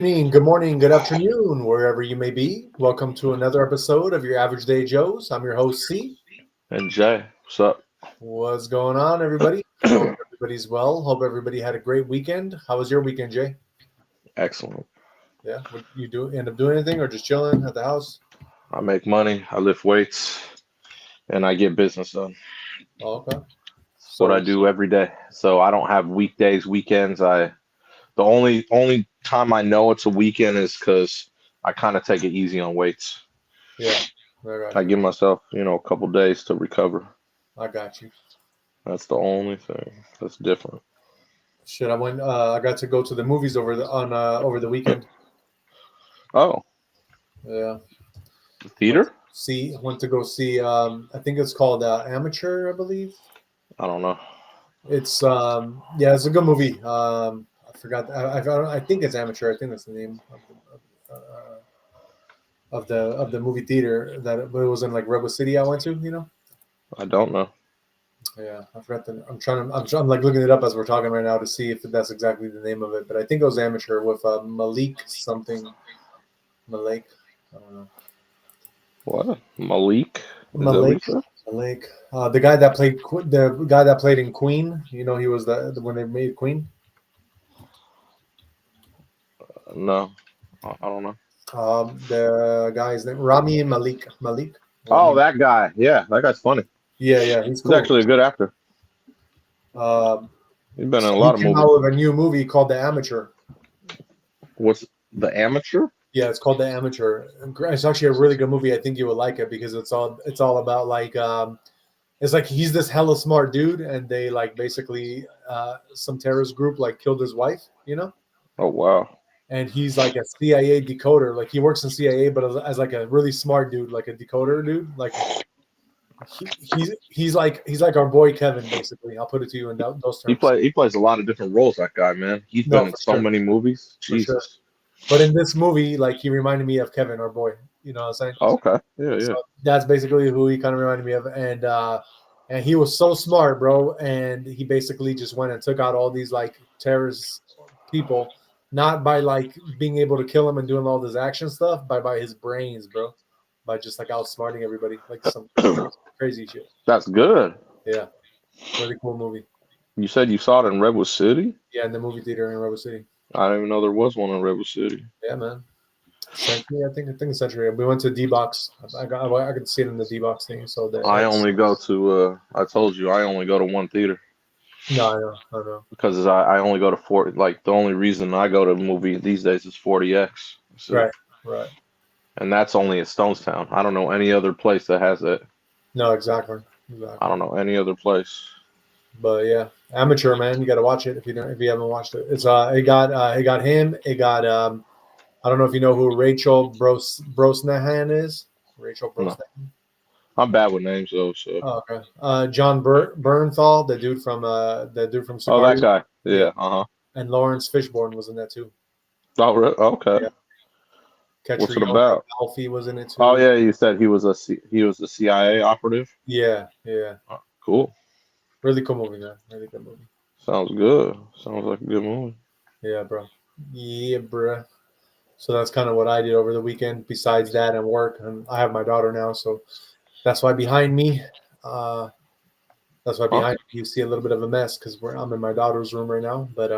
Evening, good morning, good afternoon, wherever you may be. Welcome to another episode of your Average Day Joes. I'm your host, C. And Jay, what's up? What's going on, everybody? Hope everybody's well. Hope everybody had a great weekend. How was your weekend, Jay? Excellent. Yeah, what you do? End up doing anything or just chilling at the house? I make money, I lift weights, and I get business done. Oh, okay. It's what I So, do every day. So I don't have weekdays, weekends. The only time I know it's a weekend is because I kind of take it easy on weights. yeah, I got I you. give myself, a couple days to recover. I got you. That's the only thing that's different. Shit, I went. I got to go to the movies over the weekend. Oh, Yeah, the went to theater? went to go see. I think it's called Amateur, I believe. I don't know. Yeah, it's a good movie. I forgot. I think it's Amateur. I think that's the name of the movie theater that it was in like Rebel City. I went to. I don't know. Yeah, I forgot the. I'm like looking it up as we're talking right now to see if that's exactly the name of it. But I think it was Amateur with Malik something. Malik. I don't know. What? Malik? Is that what you Malik. said? Malik. The guy that played in Queen. He was when they made Queen. No, I don't know. The guy's name Rami Malik. Malik. Oh, Rami. that guy. Yeah, that guy's funny. Yeah, yeah, he's He's cool. actually a good actor. Um, He's been in so a he lot of came movies. out with a new movie called The Amateur. What's the amateur? Yeah, it's called The Amateur. It's actually a really good movie. I think you would like it because it's all about like it's like he's this hella smart dude, and they like basically some terrorist group like killed his wife, Oh wow. and he's like a CIA decoder. Like he works in CIA, but as like a really smart dude, like a decoder dude. Like he's like our boy Kevin, basically. I'll put it to you in those terms. He plays a lot of different roles. That guy, man. He's No, been in for so sure, many movies. for sure. Jesus. But in this movie, like he reminded me of Kevin, our boy. You know what I'm saying? Oh, okay. Yeah, So yeah. that's basically who he kind of reminded me of, and he was so smart, bro. And he basically just went and took out all these like terrorist people, not by like being able to kill them and doing all this action stuff, by his brains, bro. By just like outsmarting everybody, like some crazy shit. That's good. Yeah, really cool movie. You said you saw it in Redwood City? Yeah, in the movie theater in Rubber City. I didn't even know there was one in Redwood City. Yeah, man. Century, I think it's Century. We went to D box. I could see it in the D box thing. So I only go to I told you I only go to one theater no, I know. because I only go to 40, like the only reason I go to a movie these days is 40X. That's it. Right, right. And that's only in Stonestown. I don't know any other place that has it. No, exactly, I exactly. don't know any other place. But yeah, Amateur, man, you got to watch it if you haven't watched it. It got him. It got I don't know if you know who Rachel Brosnahan is. Rachel No. Brosnahan. I'm bad with names though, so Oh, okay. John Bernthal, the dude from oh that Sicario. guy. Yeah, Yeah, uh-huh. and Lawrence Fishburne was in that too. Oh, really? Okay. Yeah, What's it Catriona about? Balfe was in it Oh too. yeah, you said he was a CIA operative. Yeah, yeah. Oh, cool. Really cool movie, man. Really good movie. Sounds good. Sounds like a good movie. Yeah, bro. Yeah, bro. So that's kind of what I did over the weekend. Besides that and work, and I have my daughter now, so that's why behind me, uh, that's why Huh? behind me you see a little bit of a mess because I'm in my daughter's room right now. But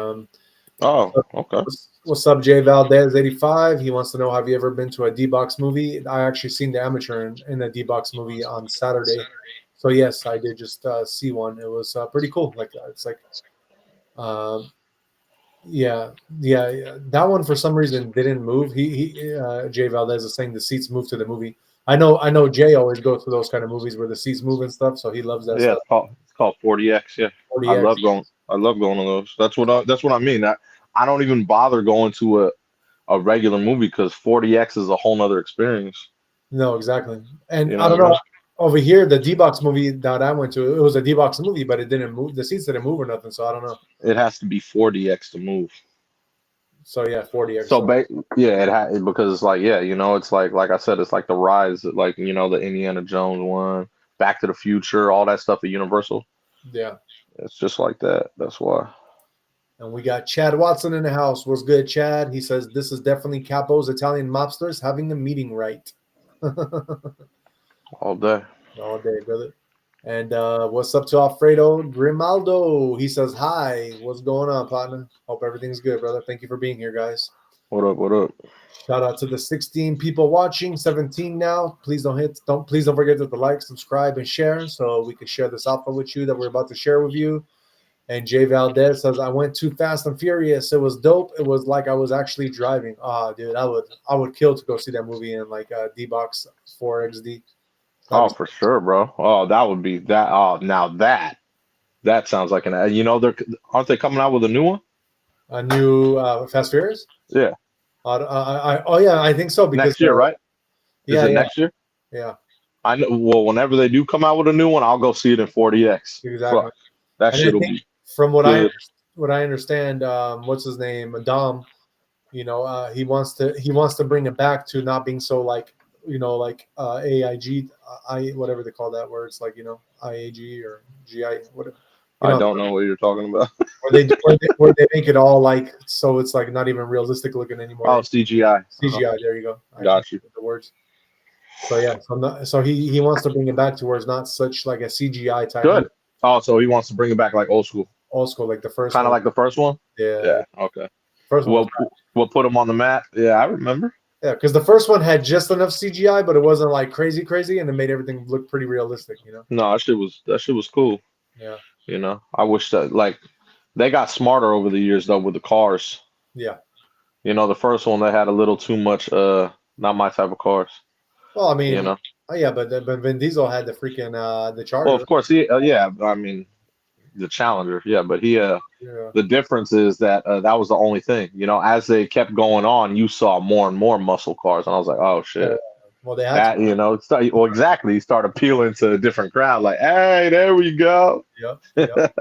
Oh, okay. what's up, Jay Valdez 85? He wants to know, have you ever been to a D box movie? I actually seen the Amateur in a D box movie on Saturday. So yes, I did just see one. It was pretty cool. Like it's like um, yeah, yeah, yeah. That one for some reason didn't move. Jay Valdez is saying the seats moved to the movie. I know. Jay always goes for those kind of movies where the seats move and stuff, so he loves that Yeah, stuff. it's called 40X. Yeah, I 40X. love going. I love going to those. That's what I mean. I don't even bother going to a regular movie because 40X is a whole nother experience. No, exactly. And You know I what don't I mean? know. Over here, the D box movie that I went to, it was a D box movie, but it didn't move. The seats didn't move or nothing, so I don't know. It has to be 40X to move. So yeah, 40X. So So yeah, because it's like yeah, it's like I said, it's like the rise, like the Indiana Jones one, Back to the Future, all that stuff at Universal. yeah, It's just like that. That's why. And we got Chad Watson in the house. What's good, Chad? He says, this is definitely Capo's Italian mobsters having the meeting right. All day. All day, brother. And what's up to Alfredo Grimaldo? He says, hi. What's going on, partner? Hope everything's good, brother. Thank you for being here, guys. What up? What up? Shout out to the 16 people watching, 17 now. Please don't forget to like, subscribe, and share so we can share this alpha with you that we're about to share with you. And Jay Valdez says, I went too fast and furious. It was dope. It was like I was actually driving. Ah, dude, I would kill to go see that movie in like D-Box 4XD. Oh, for sure, bro. Oh, that would be that. Oh, now that sounds like an. Aren't they coming out with a new one? A new Fast Furious? Yeah. I think so. Because Next year, right? Is it next year? Yeah. I know. Well, whenever they do come out with a new one, I'll go see it in 40X. Exactly. Fuck, that shit will be. From what good. I understand, what's his name, Dom? He wants to bring it back to not being so like AIG, whatever they call that, where it's like IAG or GI, whatever. I don't know what you're talking about. where they make it all like so it's like not even realistic looking anymore. Oh, CGI. CGI. There you go. Got you. The words. So yeah, so he wants to bring it back to where it's not such like a CGI type. Good. Oh, so he wants to bring it back like old school. Old school, like the first. Kind of like the first one. Yeah. Yeah. Okay. First one. We'll put him on the map. Yeah, I remember. Yeah, because the first one had just enough CGI, but it wasn't like crazy, and it made everything look pretty realistic. No, that shit was cool. Yeah. I wish that like they got smarter over the years though with the cars. Yeah. The first one they had a little too much not my type of cars. Well, I mean, but Vin Diesel had the freaking the Charger. Well, of course, I mean, the Challenger, but the difference is that that was the only thing. As they kept going on, you saw more and more muscle cars, and I was like, oh shit. Yeah. Well, they had to. Exactly. You start appealing to a different crowd, like, hey, there we go. Yep.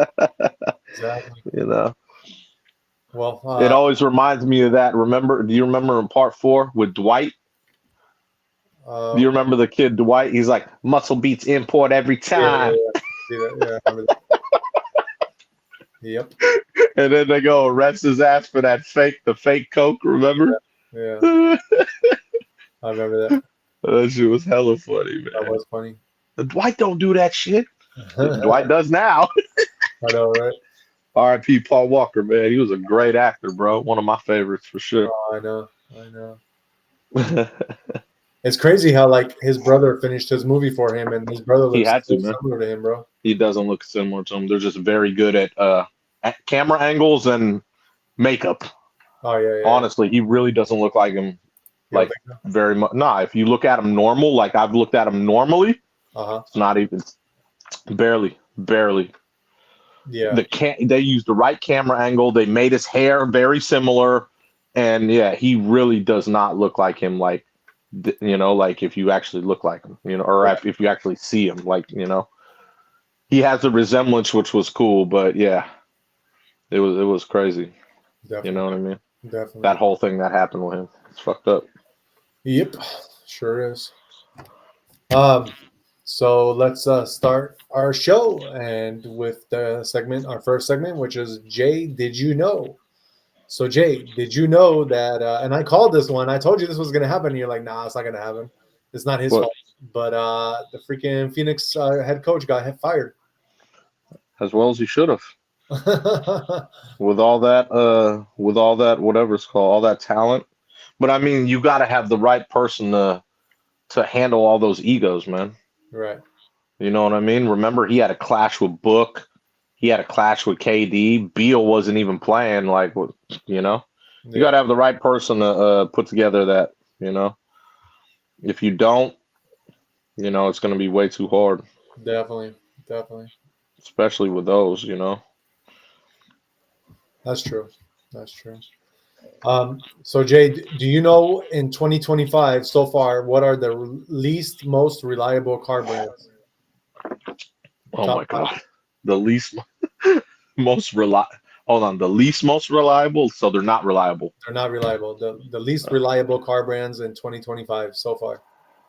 Exactly. Well, it always reminds me of that. Do you remember in part 4 with Dwight? Do you remember the kid Dwight? He's like, muscle beats import every time. Yeah, I remember that. Yep. And then they go arrest his ass for the fake Coke, remember? Yeah. I remember that. That shit was hella funny, man. That was funny. Dwight don't do that shit. Dwight does now. I know, right? R.I.P. Paul Walker, man. He was a great actor, bro. One of my favorites for sure. Oh, I know. It's crazy how like his brother finished his movie for him, and his brother looks similar to him, bro. He doesn't look similar to him. They're just very good at camera angles and makeup. Oh yeah. Honestly, he really doesn't look like him. Like very much. Nah, if you look at him normal, like I've looked at him normally, it's not even barely. Yeah. They used the right camera angle. They made his hair very similar, and he really does not look like him. Like like if you actually look like him, or if you actually see him, like he has a resemblance, which was cool. But it was crazy. Definitely. You know what I mean? Definitely. That whole thing that happened with him, it's fucked up. Yep, sure is. So let's start our show, and with our first segment, which is Jay, did you know? So Jay, did you know that? And I called this one. I told you this was gonna happen. And you're like, nah, it's not gonna happen. It's not his fault. But the freaking Phoenix head coach got fired. As well as he should have. with all that, whatever it's called, all that talent. But I mean, you got to have the right person to handle all those egos, man. Right. You know what I mean? Remember, he had a clash with Book. He had a clash with KD. Beal wasn't even playing. Like, you got to have the right person to put together that. If you don't, it's going to be way too hard. Definitely. Especially with those, That's true. So Jay, do you know in 2025 so far what are the least most reliable car brands? Oh my God, the least most reliable. Hold on, the least most reliable. So they're not reliable. They're not reliable. The least reliable car brands in 2025 so far.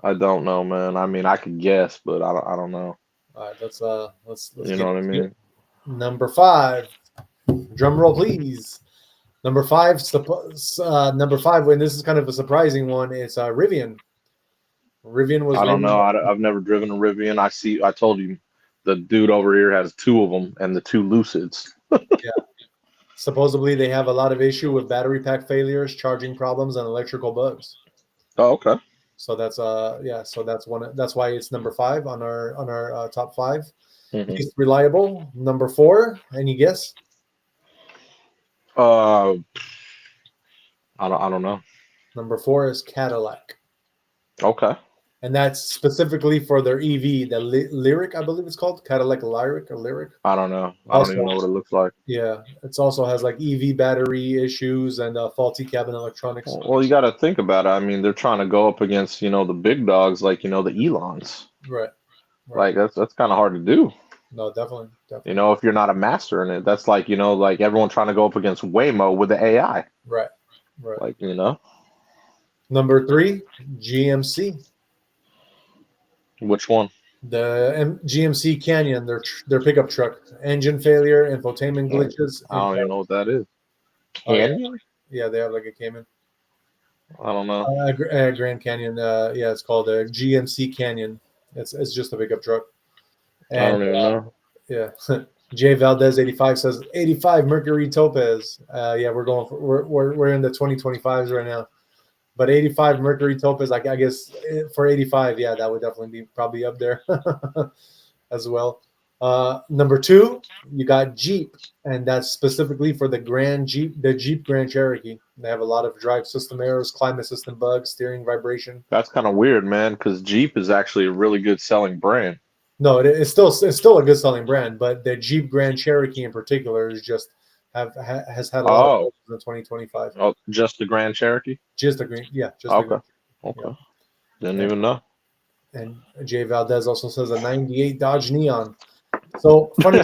I don't know, man. I mean, I could guess, but I don't know. All right, let's you know what I mean? Number 5. Drum roll, please. Number five, and this is kind of a surprising one. It's Rivian. Rivian was I don't rated. know. I've never driven a Rivian. I told you, the dude over here has two of them and the two Lucids. Yeah. Supposedly, they have a lot of issue with battery pack failures, charging problems, and electrical bugs. Oh, okay. So that's So that's one. That's why it's number five on our top five. Mm-hmm. Least reliable. Number four. Any guess? I don't know. Number four is Cadillac. Okay. And that's specifically for their EV, the Lyric, I believe it's called Cadillac Lyric or Lyric. I don't know. I don't even know what it looks like. Yeah, it also has like EV battery issues and faulty cabin electronics. Well, you got to think about it. I mean, they're trying to go up against the big dogs like the Elons. Right. Like that's kind of hard to do. No, definitely. If you're not a master in it, that's like like everyone trying to go up against Waymo with the AI. Right. Like Number three, GMC. Which one? The GMC Canyon, their pickup truck, engine failure, infotainment glitches. I don't even know what that is. Canyon? Yeah, they have like a Cayman. I don't know. Grand Canyon. Yeah, it's called a GMC Canyon. It's just a pickup truck. And, I don't even know. Yeah. Jay Valdez 85 says 85 Mercury Topaz. Yeah, we're in the 2025s right now. But 85 Mercury Topaz, I guess for 85, yeah, that would definitely be probably up there as well. Number two, you got Jeep, and that's specifically for the Jeep Grand Cherokee. They have a lot of drive system errors, climate system bugs, steering vibration. That's kind of weird, man, because Jeep is actually a really good selling brand. No, it's still a good selling brand, but the Jeep Grand Cherokee in particular is just has had a lot of in 2025. Oh, just the Grand Cherokee? Just the green, yeah. Just okay. Yeah. Didn't even know. And Jay Valdez also says a 98 Dodge Neon. So funny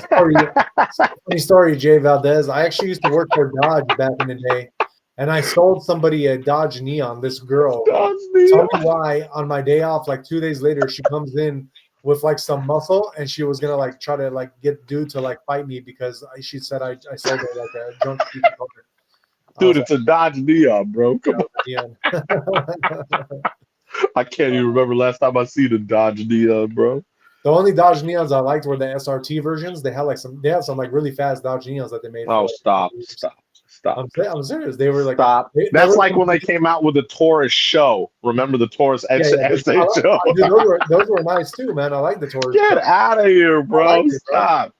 story, Jay Valdez. I actually used to work for Dodge back in the day, and I sold somebody a Dodge Neon. This girl, tell me why. On my day off, like 2 days later, she comes in with like some muscle, and she was gonna like try to like get dude to like fight me because she said I sold her like a junk piece of color. Dude, it's a Dodge Neon, bro. Come on. Neon. I can't even remember last time I seen a Dodge Neon, bro. The only Dodge Neons I liked were the SRT versions. They had some like really fast Dodge Neons that they made. Oh, stop. I'm serious. They were like stop. That's like when they came out with the Taurus Show. Remember the Taurus XJ Show? Dude, those were nice too, man. I like the Taurus. Get out of here, bro. Stop.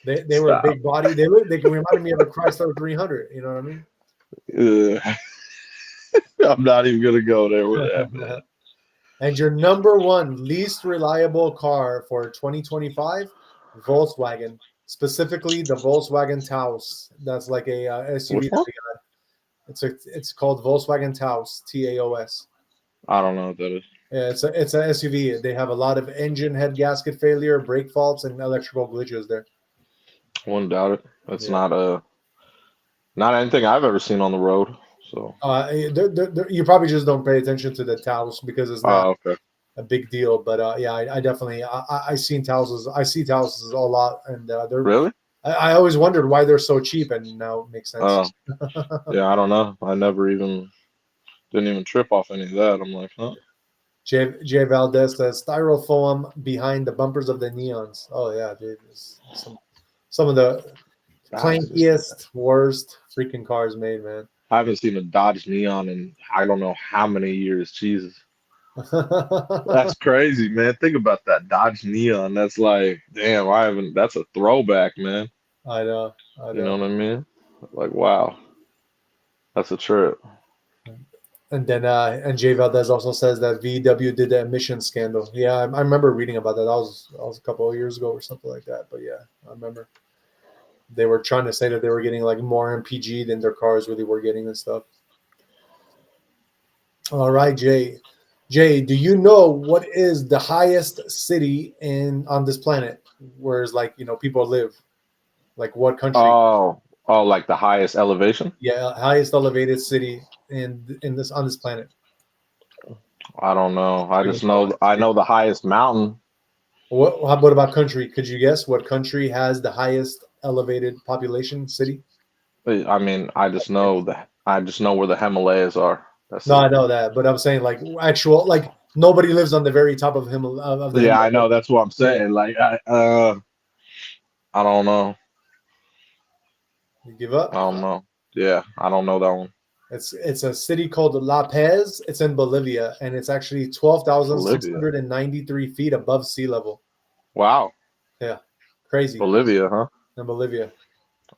They were big body. They reminded me of a Chrysler 300. You know what I mean? I'm not even gonna go there with that, man. And your number one least reliable car for 2025, Volkswagen, specifically the Volkswagen Taos. That's like a SUV. It's called Volkswagen Taos, Taos. I don't know what that is. Yeah, it's an SUV. They have a lot of engine head gasket failure, brake faults, and electrical glitches there. Wouldn't doubt it. It's not anything I've ever seen on the road. So you probably just don't pay attention to the Taos because it's not a big deal. But yeah, I definitely I see Taos a lot, and they're really. I always wondered why they're so cheap, and now it makes sense. Yeah, I don't know. I didn't even trip off any of that. I'm like, huh. Jay Valdez says styrofoam behind the bumpers of the Neons. Oh yeah, dude, some of the clankiest, worst freaking cars made, man. I haven't seen a Dodge Neon in I don't know how many years. Jesus. That's crazy, man. Think about that Dodge Neon. That's like, damn, that's a throwback, man. I know. You know what I mean? Like, wow. That's a trip. And then and Jay Valdez also says that VW did the emission scandal. Yeah, I remember reading about that. That was a couple of years ago or something like that. But yeah, I remember. They were trying to say that they were getting like more MPG than their cars really were getting and stuff. All right, Jay. Jay, do you know what is the highest city on this planet? Where's people live? Like what country? Oh, like the highest elevation? Yeah, highest elevated city on this planet. I don't know. I know the highest mountain. What about country? Could you guess what country has the highest elevated population city. I mean, I just know where the Himalayas are. That's No, it. I know that, but I'm saying like actual like nobody lives on the very top of the Yeah, I Himalaya. know. That's what I'm Yeah, saying. Like, I don't know. you give up. I don't know. Yeah, I don't know that one. It's a city called La Paz. It's in Bolivia, and it's actually twelve thousand six Bolivia. hundred and 93 feet above sea level. Wow. Yeah, crazy Bolivia, huh? in Bolivia.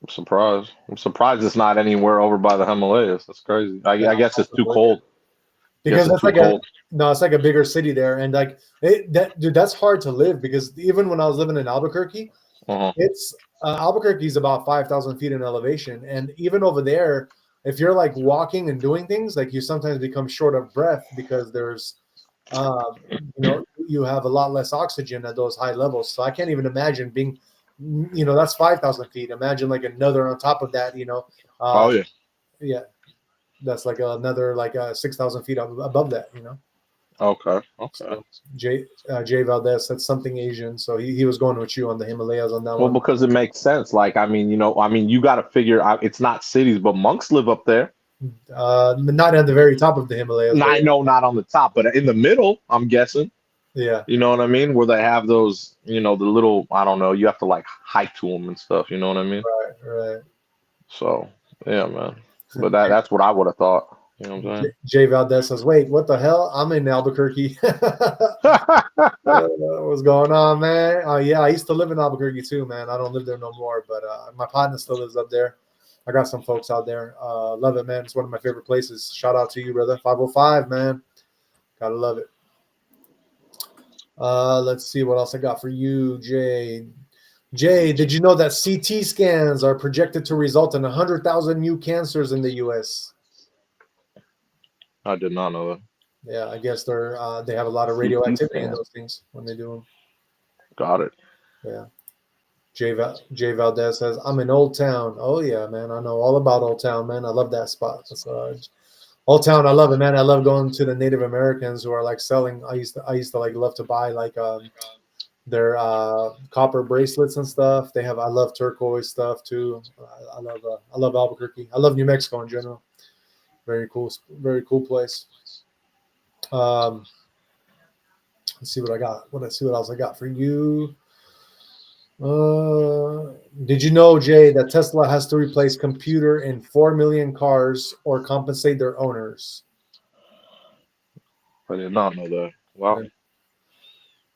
I'm surprised. I'm surprised it's not anywhere over by the Himalayas. That's crazy. Yeah, I guess it's too Bolivia. cold. I guess Because it's that's too like a cold. no, it's like a bigger city there, and like that, dude, that's hard to live because even when I was living in Albuquerque, Uh-huh. it's Albuquerque is about 5,000 feet in elevation, and even over there, if you're like walking and doing things, like you sometimes become short of breath because there's, you have a lot less oxygen at those high levels. So I can't even imagine being, that's 5,000 feet. Imagine like another on top of that, Oh uh, yeah. yeah, that's like another like 6,000 feet above that, Okay. Okay. So Jay Valdez said something Asian, so he was going with you on the Himalayas on that Well, one. because it makes sense. Like, I mean, you got to figure out it's not cities, but monks live up there. Not at the very top of the Himalayas, but I know not on the top, but in the middle, I'm guessing. yeah, You know what I mean? Where they have those, the little, I don't know, you have to like hike to them and stuff. You know what I mean? right, right. So, yeah, man. But that's what I would have thought. You know what I'm Jay Valdez says, "Wait, what the hell? I'm in Albuquerque. saying? What's going on, man? Yeah, I used to live in Albuquerque too, man. I don't live there no more, but my partner still lives up there. I got some folks out there. Love it, man. It's one of my favorite places. Shout out to you, brother. 505, man. Gotta love it. Let's see what else I got for you, Jay. Jay, did you know that CT scans are projected to result in 100,000 new cancers in the U.S.? I did not know that. Yeah, I guess they have a lot of CT radioactivity in scan. those things when they do them. Got it. Yeah. Jay Valdez says, "I'm in Old Town." Oh yeah, man, I know all about Old Town, man. I love that spot. That's Old Town. I love it, man. I love going to the Native Americans who are like selling. I used to like love to buy like their copper bracelets and stuff. I love turquoise stuff too. I love Albuquerque. I love New Mexico in general. Very cool place. Um, let's see what I got. Let's see what else I got for you. Did you know, Jay, that Tesla has to replace computer in 4 million cars or compensate their owners? I did not know that. Wow.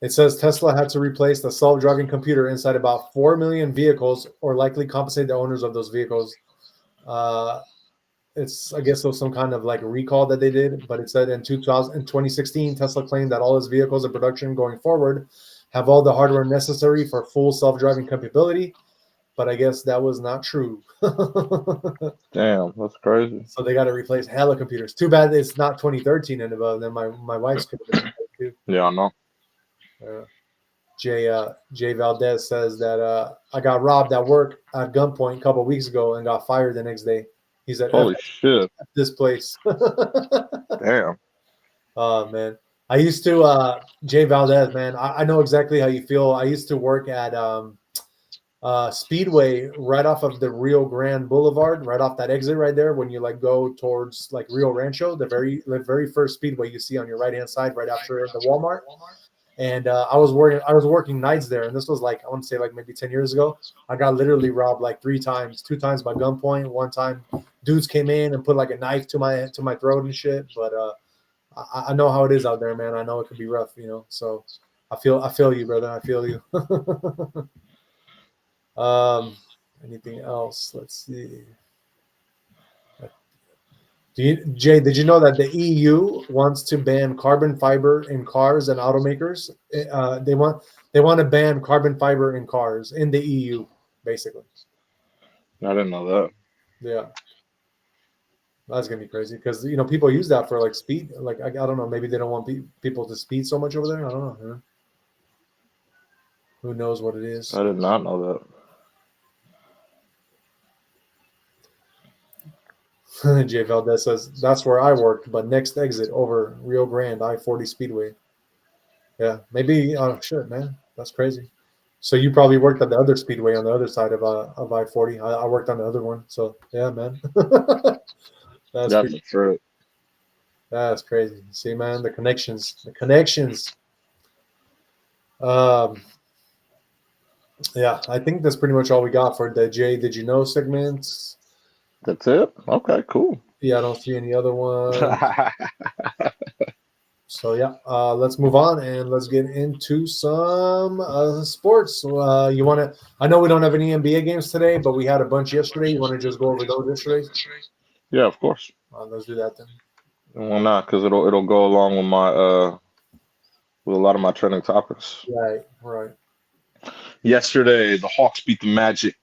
It says Tesla had to replace the self-driving computer inside about 4 million vehicles or likely compensate the owners of those vehicles. Uh, I guess it was some kind of like recall that they did, but it said in 2016, Tesla claimed that all its vehicles in production going forward have all the hardware necessary for full self-driving capability. But I guess that was not true. Damn, that's crazy. So they got to replace hella computers. Too bad it's not 2013 and above. Then my wife's could have been too. Yeah, I know. Jay Valdez says that I got robbed at work at gunpoint a couple of weeks ago and got fired the next day. He said, "F Holy shit. this place." Damn. Oh man, I used to Jay Valdez, man. I know exactly how you feel. I used to work at Speedway right off of the Rio Grande Boulevard, right off that exit right there. When you like go towards like Rio Rancho, the very first Speedway you see on your right hand side, right after the Walmart. And I was working nights there, and this was like I want to say like maybe 10 years ago. I got literally robbed like 3 times, 2 times by gunpoint. One time, dudes came in and put like a knife to my throat and shit. But I know how it is out there, man. I know it could be rough, So I feel you, brother. I feel you. Anything else? Let's see. Jay, did you know that the EU wants to ban carbon fiber in cars and automakers? They want to ban carbon fiber in cars in the EU, basically. I didn't know that. Yeah, that's gonna be crazy because people use that for like speed. Like I don't know, maybe they don't want people to speed so much over there. I don't know. Who knows what it is? I did not know that. Jay Valdez says that's where I worked, but next exit over Rio Grande I-40 Speedway. Yeah, maybe. Oh shit, man, that's crazy. So you probably worked at the other speedway on the other side of I-40. I worked on the other one. So yeah, man. That's That's pretty. true. That's crazy. See, man, the connections. The connections. Um, yeah, I think that's pretty much all we got for the Jay Did You Know segments. That's it. Okay, cool. Yeah, I don't see any other ones. So yeah, let's move on and let's get into some sports. You want to? I know we don't have any NBA games today, but we had a bunch yesterday. You want to just go over those yesterday? Yeah, of course. Let's do that then. Well, not because it'll go along with my with a lot of my trending topics. Right, right. Yesterday, the Hawks beat the Magic.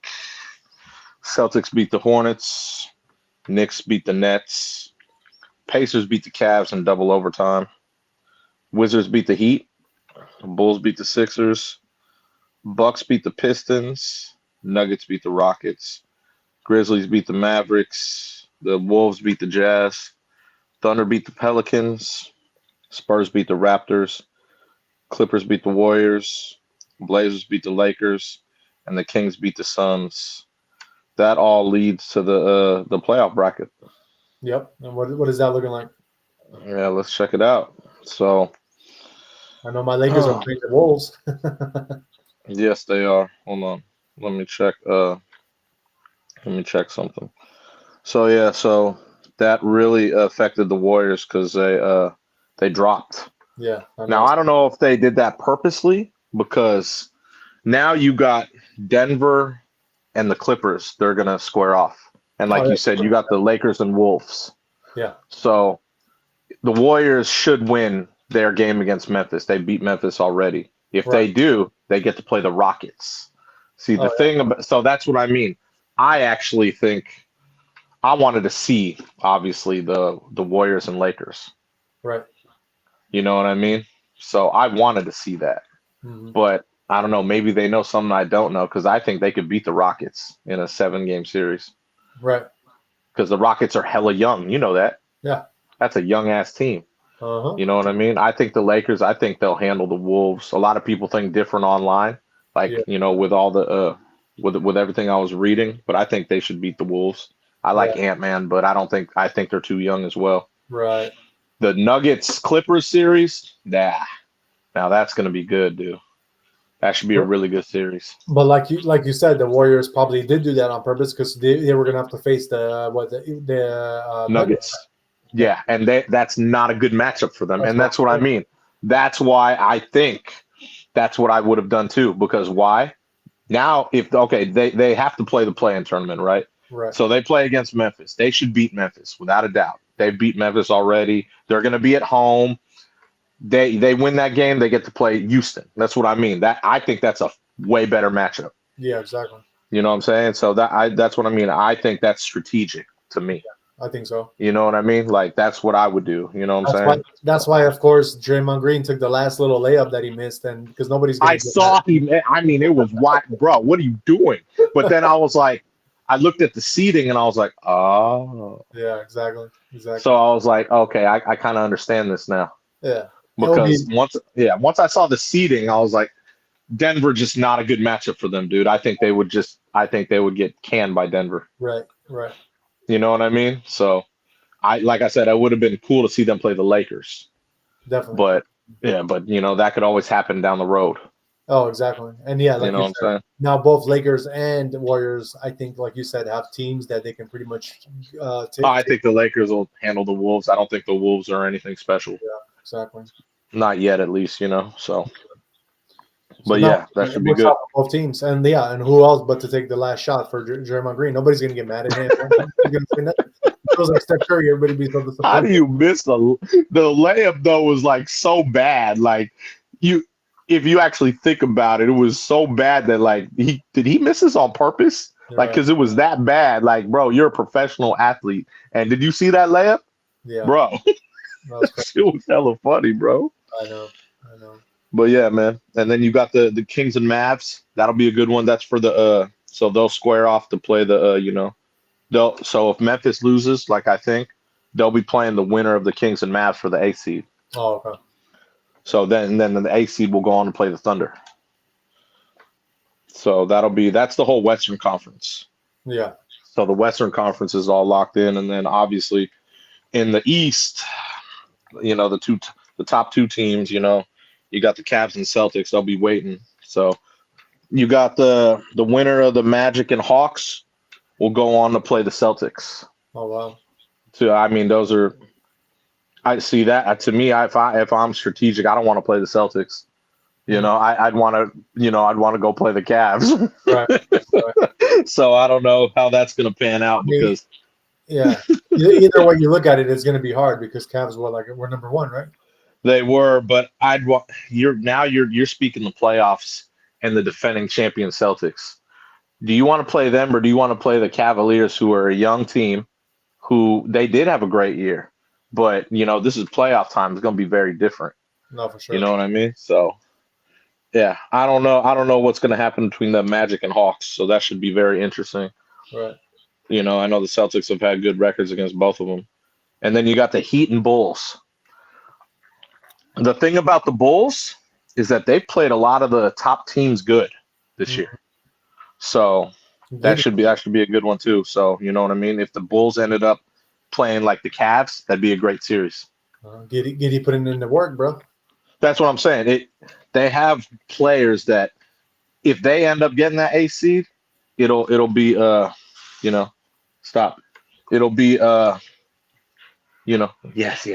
Celtics beat the Hornets. Knicks beat the Nets. Pacers beat the Cavs in double overtime. Wizards beat the Heat. Bulls beat the Sixers. Bucks beat the Pistons. Nuggets beat the Rockets. Grizzlies beat the Mavericks. The Wolves beat the Jazz. Thunder beat the Pelicans. Spurs beat the Raptors. Clippers beat the Warriors. Blazers beat the Lakers. And the Kings beat the Suns. That all leads to the playoff bracket. Yep. And what is that looking like? Yeah, let's check it out. So I know my Lakers are playing the Wolves. yes, they are. Hold on. Let me check something. So yeah, so that really affected the Warriors because they dropped. Yeah. I Now know. I don't know if they did that purposely because now you got Denver and the Clippers. They're gonna square off, and like you said, you got the Lakers and Wolves. Yeah. So the Warriors should win their game against Memphis. They beat Memphis already. If they do, they get to play the Rockets. See, the thing about, so that's what I mean. I actually think I wanted to see, obviously, the Warriors and Lakers. Right. You know what I mean? So I wanted to see that. Mm-hmm. But I don't know. Maybe they know something I don't know because I think they could beat the Rockets in a 7-game series. Right. Because the Rockets are hella young. You know that. Yeah. That's a young-ass team. Uh-huh. You know what I mean? I think the Lakers, I think they'll handle the Wolves. A lot of people think different online, like, you know, with all the with everything I was reading, but I think they should beat the Wolves. I like Ant-Man, but I think they're too young as well. Right. The Nuggets Clippers series, now that's going to be good, dude. That should be a really good series. But like you said, the Warriors probably did do that on purpose because they were going to have to face the Nuggets. Yeah, and that's not a good matchup for them. And that's what I mean. That's why I think that's what I would have done too. Because why? Now, they have to play the play-in tournament, right? Right. So they play against Memphis. They should beat Memphis without a doubt. They beat Memphis already. They're going to be at home. They win that game. They get to play Houston. That's what I mean. I think that's a way better matchup. Yeah, exactly. You know what I'm saying? So that's what I mean. I think that's strategic to me. Yeah, I think so. You know what I mean? Like that's what I would do. You know what I'm saying? That's why, of course, Draymond Green took the last little layup that he missed, and because nobody's. I saw him. I mean, it was wide, bro. What are you doing? But then I was like, I looked at the seating and I was like, oh. Yeah, exactly. So I was like, okay, I kind of understand this now. Yeah. Because once I saw the seating, I was like, Denver just not a good matchup for them, dude. I think they would get canned by Denver. Right. You know what I mean? So like I said, it would have been cool to see them play the Lakers. Definitely. But you know, that could always happen down the road. Oh, exactly. And yeah, like you know what I'm saying? Now both Lakers and Warriors, I think, like you said, have teams that they can pretty much take. I think the Lakers will handle the Wolves. I don't think the Wolves are anything special. Yeah, exactly. Not yet, at least, you know. So, but yeah, that should be good. Both teams, and who else but to take the last shot for Draymond Green? Nobody's gonna get mad at him. It was like Steph Curry. Everybody be so disappointed. How do you miss the layup though? Was like so bad. Like if you actually think about it, it was so bad that like did he miss this on purpose? Like because it was that bad. Like, bro, you're a professional athlete, and did you see that layup? Yeah, bro. It was hella funny, bro. I know. But yeah, man. And then you got the Kings and Mavs. That'll be a good one. That's for the so they'll square off to play the so if Memphis loses, like I think, they'll be playing the winner of the Kings and Mavs for the 8th seed. Oh, okay. So then the 8th seed will go on to play the Thunder. So that's the whole Western Conference. Yeah. So the Western Conference is all locked in, and then obviously in the East, the top two teams, you got the Cavs and Celtics. They'll be waiting. So you got the winner of the Magic and Hawks will go on to play the Celtics. Oh wow. So I mean, those are I see that to me. If I'm strategic, I don't want to play the Celtics. I'd want to go play the Cavs. Right. Right. So I don't know how that's going to pan out because yeah, either way you look at it, it's going to be hard because Cavs we're number one, right? they were, but you're speaking the playoffs and the defending champion Celtics. Do you want to play them or do you want to play the Cavaliers, who are a young team, who they did have a great year, but this is playoff time. It's going to be very different. No, for sure. You know what I mean? So. Yeah, I don't know. I don't know what's going to happen between the Magic and Hawks, so that should be very interesting. Right. I know the Celtics have had good records against both of them. And then you got the Heat and Bulls. The thing about the Bulls is that they played a lot of the top teams good this year. So that should be a good one too. So, you know what I mean? If the Bulls ended up playing like the Cavs, that'd be a great series. Giddy putting in the work, bro. That's what I'm saying. They have players that if they end up getting that A seed, it'll be stop. It'll be yes.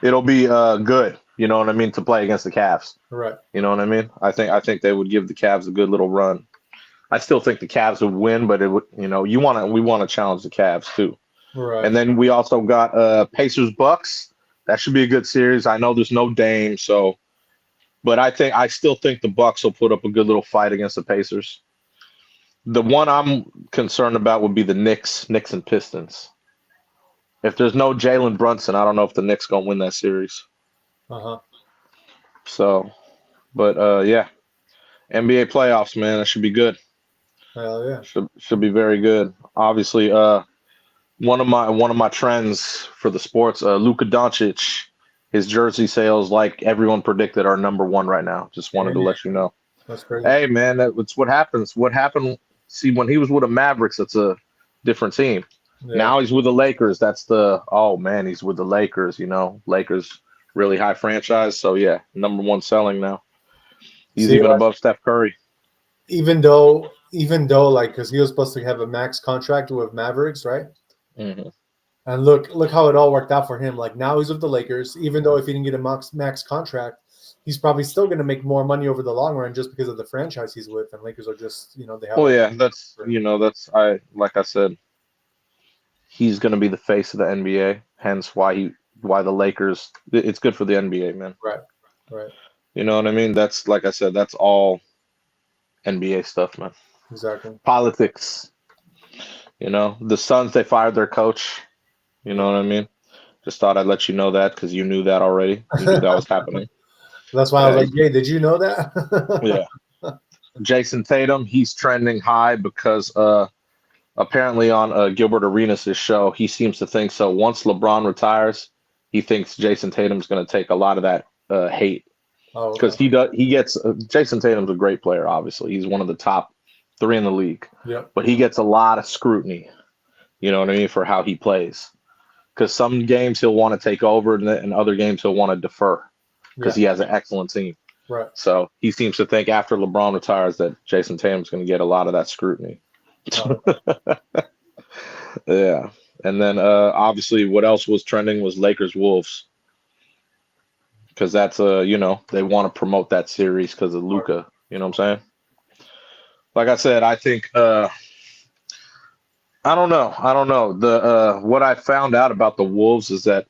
It'll be good, you know what I mean, to play against the Cavs. Right. You know what I mean? I think they would give the Cavs a good little run. I still think the Cavs would win, but it would, we want to challenge the Cavs too. Right. And then we also got Pacers Bucks. That should be a good series. I know there's no Dame, but I still think the Bucks will put up a good little fight against the Pacers. The one I'm concerned about would be the Knicks and Pistons. If there's no Jalen Brunson, I don't know if the Knicks gonna win that series. So, but yeah, NBA playoffs, man, that should be good. Hell yeah. Should be very good. Obviously, one of my trends for the sports, Luka Doncic, his jersey sales, like everyone predicted, are number one right now. Just wanted to let you know. That's crazy. Hey, man, that's what happens. What happened? See, when he was with the Mavericks, that's a different team. Yeah. Now he's with the Lakers. He's with the Lakers. Lakers, really high franchise. So yeah, number one selling now. He's even above Steph Curry. Even though, because he was supposed to have a max contract with Mavericks, right? Mm-hmm. And look how it all worked out for him. Like now he's with the Lakers. Even though if he didn't get a max contract, he's probably still going to make more money over the long run just because of the franchise he's with. And Lakers are just, they have. Oh yeah, like I said, he's going to be the face of the NBA. Hence why the Lakers. It's good for the NBA, man. Right. You know what I mean? That's, like I said, that's all NBA stuff, man. Exactly. Politics. The Suns, they fired their coach. You know what I mean? Just thought I'd let you know that because you knew that already. You knew that was happening. That's why I was like, "Hey, did you know that?" Yeah. Jason Tatum, he's trending high because apparently on Gilbert Arenas' show, he seems to think so. Once LeBron retires, he thinks Jason Tatum's going to take a lot of that hate because Jason Tatum's a great player. Obviously, he's one of the top 3 in the league. Yeah. But he gets a lot of scrutiny. You know what I mean, for how he plays. Because some games he'll want to take over, and other games he'll want to defer because he has an excellent team. Right. So he seems to think after LeBron retires that Jason Tatum's going to get a lot of that scrutiny. Yeah. And then obviously what else was trending was Lakers Wolves. Because that's, they want to promote that series because of Luka. You know what I'm saying? Like I said, I think I don't know. The what I found out about the Wolves is that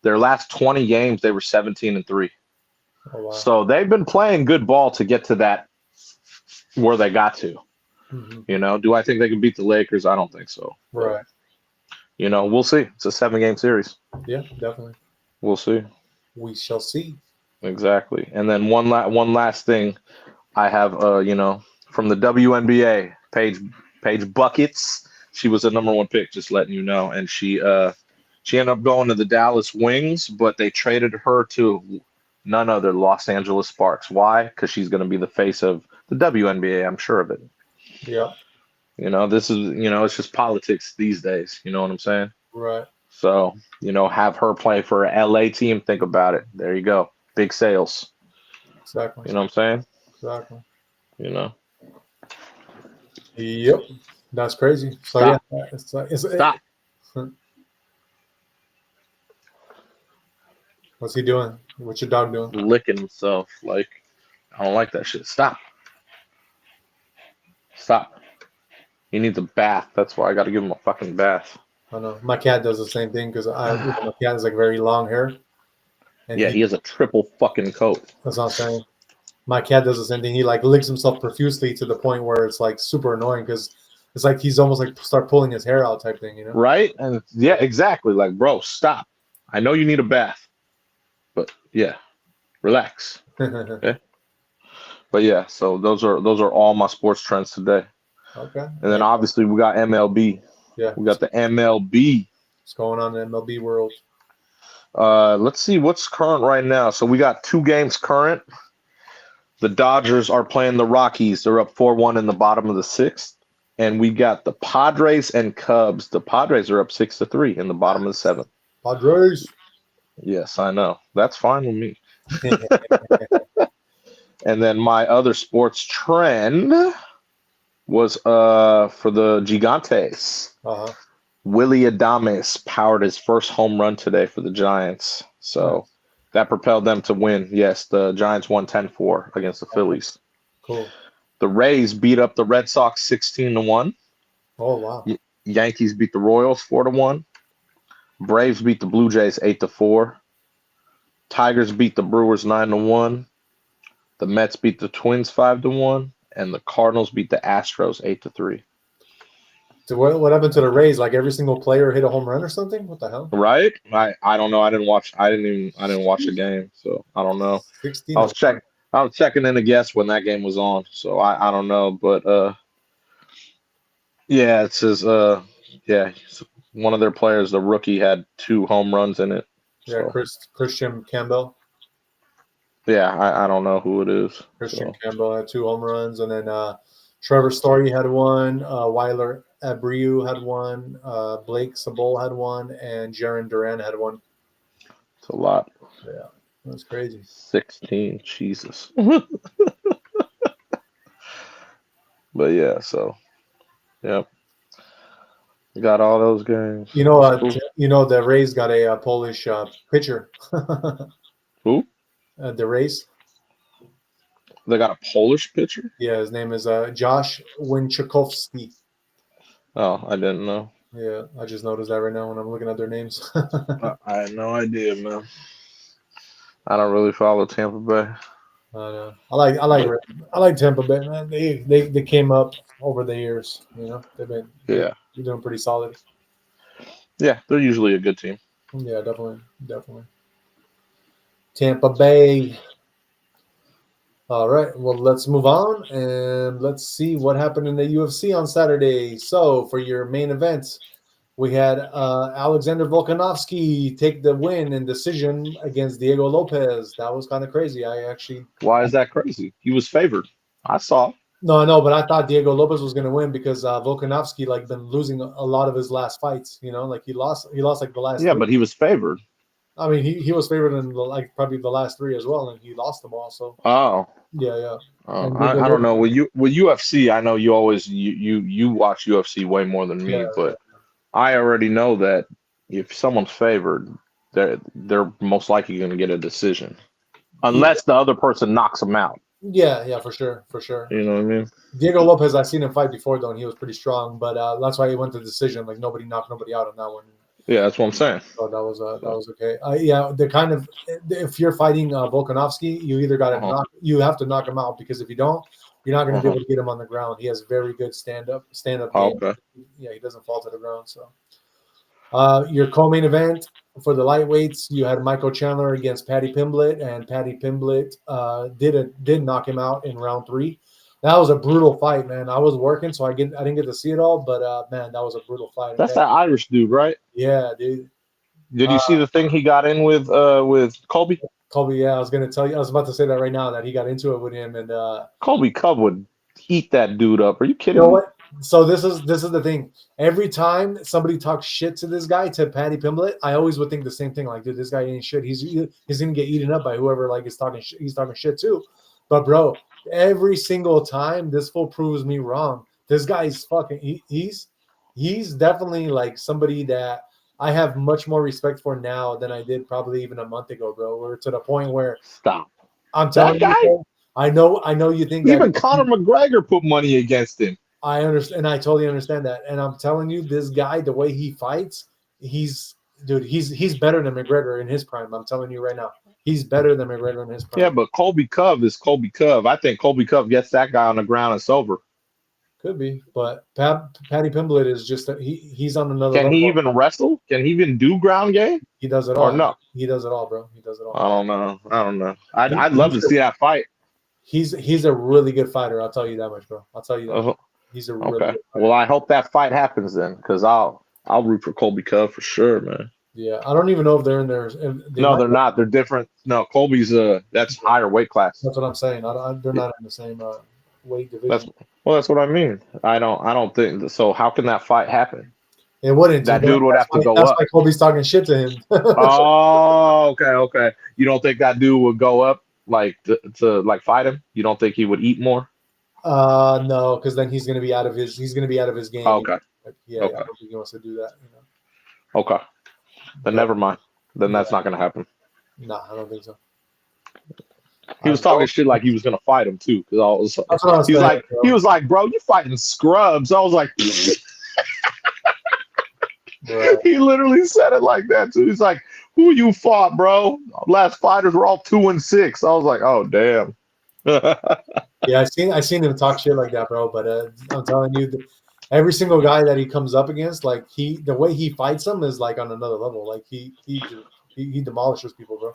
their last 20 games they were 17-3. Oh, wow. So they've been playing good ball to get to that where they got to. Mm-hmm. Do I think they can beat the Lakers? I don't think so. Right. We'll see. It's a 7-game series. Yeah, definitely. We'll see. We shall see. Exactly. And then one last thing I have from the WNBA, Paige Buckets. She was the number 1 pick, just letting you know. And she ended up going to the Dallas Wings, but they traded her to none other Los Angeles Sparks. Why? Because she's going to be the face of The WNBA, I'm sure of it. Yeah. This is, it's just politics these days. You know what I'm saying? Right. So, have her play for a LA team. Think about it. There you go. Big sales. Exactly. You know what I'm saying? Exactly. You know. Yep. That's crazy. So Stop. yeah, Stop. What's he doing? What's your dog doing? Licking himself. Like, I don't like that shit. Stop. Stop. He needs a bath. That's why I got to give him a fucking bath. I know my cat does the same thing because my cat has like very long hair, and Yeah, he has a triple fucking coat. that's what I'm saying. My cat does the same thing. He like licks himself profusely to the point where it's like super annoying because it's like he's almost like start pulling his hair out type thing, you know? Right? And yeah, exactly. Like, bro, stop. I know you need a bath, but yeah, relax. Okay. But yeah, so those are all my sports trends today. Okay. And then obviously we got MLB. Yeah. We got the MLB. What's going on in the MLB world? Let's see what's current right now. So we got 2 games current. The Dodgers are playing the Rockies. They're up 4-1 in the bottom of the 6th. And we got the Padres and Cubs. The Padres are up 6-3 in the bottom of the 7th. Padres. Yes, I know. That's fine with me. And then my other sports trend was for the Gigantes. Uh-huh. Willie Adames powered his first home run today for the Giants. So that propelled them to win. Yes, the Giants won 10-4 against the Phillies. Cool. The Rays beat up the Red Sox 16-1. Oh, wow. Yankees beat the Royals 4-1. Braves beat the Blue Jays 8-4. Tigers beat the Brewers 9-1. The Mets beat the Twins 5-1. And the Cardinals beat the Astros 8-3. So what happened to the Rays? Like every single player hit a home run or something? What the hell? Right? I don't know. I didn't watch the game, so I don't know. 16. I was checking in to guess when that game was on, so I don't know, but yeah, it says one of their players, the rookie, had 2 home runs in it. Yeah, So. Christian Campbell. Yeah, I don't know who it is. Christian Campbell had 2 home runs, and then Trevor Story had 1. Weiler Abreu had 1. Blake Sabol had 1, and Jaron Duran had 1. It's a lot. Yeah, that's crazy. 16, Jesus. But yeah, so yep, we got all those games. You know, the Rays got a Polish pitcher. Who? The Rays. They got a Polish pitcher? Yeah, his name is Josh Winchakowski. Oh, I didn't know. Yeah, I just noticed that right now when I'm looking at their names. I had no idea, man. I don't really follow Tampa Bay. I like Tampa Bay, man. They came up over the years. You know, they're doing pretty solid. Yeah, they're usually a good team. Yeah, definitely. Tampa Bay. All right, well, let's move on and let's see what happened in the UFC on Saturday. So, for your main event, we had Alexander Volkanovski take the win in decision against Diego Lopez. That was kind of crazy. Why is that crazy? He was favored. I saw. No, I know, but I thought Diego Lopez was going to win because Volkanovski been losing a lot of his last fights. You know, like he lost like the last. Yeah, 3. But he was favored. I mean, he was favored in probably the last 3 as well, and he lost them all. So. Oh. Yeah. I don't know. With UFC, I know you always you watch UFC way more than me, but I already know that if someone's favored, they're most likely going to get a decision, unless the other person knocks them out. Yeah, for sure. You know what I mean? Diego Lopez, I've seen him fight before though, and he was pretty strong, but that's why he went to decision. Like nobody knocked nobody out on that one. Yeah, that's what I'm saying. So that was okay. Yeah, the kind of if you're fighting Volkanovski, you either got to you have to knock him out because if you don't, you're not going to be able to get him on the ground. He has very good stand up game. Okay. Yeah, he doesn't fall to the ground. So, your co-main event for the lightweights, you had Michael Chandler against Paddy Pimblett, and Paddy Pimblett did knock him out in round 3. That was a brutal fight, man. I was working, so I didn't get to see it all, but man, that was a brutal fight. That's that Irish dude, right? Yeah, dude. Did you see the thing he got in with Colby? Colby, yeah, I was gonna tell you. I was about to say that right now that he got into it with him, and Colby Cub would eat that dude up. Are you you kidding know me? what? So this is the thing. Every time somebody talks shit to this guy, to Patty Pimblett, I always would think the same thing. Like, dude, this guy ain't shit. He's gonna get eaten up by whoever like is talking. He's talking shit too. But bro, every single time, this fool proves me wrong. This guy's fucking. He's definitely like somebody that I have much more respect for now than I did probably even a month ago, bro. We're to the point where Stop. I'm That telling you, guy? bro, I know you think that Even Conor McGregor put money against him. I understand, and I totally understand that. And I'm telling you, this guy, the way he fights, he's better than McGregor in his prime. I'm telling you right now, he's better than McGregor in his Yeah, prime. but Colby Cove is Colby Cove. I think Colby Cove gets that guy on the ground and sober. Could be, but Patty Pimblett is just he's on another Can he level. even wrestle? Can he even do ground game? He does it Or all. no? He does it all, bro. He does it all. I don't know. I don't know. He, I'd love he's to see that fight. he's a really good fighter. I'll tell you that much, bro. I'll tell you that much. Uh, He's a really okay. good Well, fighter. I hope that fight happens then, because I'll root for Colby Cove for sure, man. Yeah, I don't even know if they're in there. They No, might. they're not. They're different. No, Colby's that's higher weight class. That's what I'm saying. They're not in the same weight That's division. that's what I mean. I don't think so. How can that fight happen? It wouldn't. That dude would have to go That's up. why Kobe's talking shit to him. Oh, okay. You don't think that dude would go up like to like fight him? You don't think he would eat more? No, because then he's gonna be out of his game. Okay, Yeah, I okay, don't think he wants to do that. okay. Then But never mind. Then yeah, that's not gonna happen. no, I don't think so. He I was talking don't. shit like he was gonna fight him too. Because I was, That's what I was he was saying, like, bro. bro, you fighting scrubs. I was like, Right. he literally said it like that too. He's like, who you fought, bro? Last fighters were all 2-6. I was like, oh damn. Yeah, I seen him talk shit like that, bro. But I'm telling you, every single guy that he comes up against, like the way he fights them is like on another level. Like he demolishes people, bro.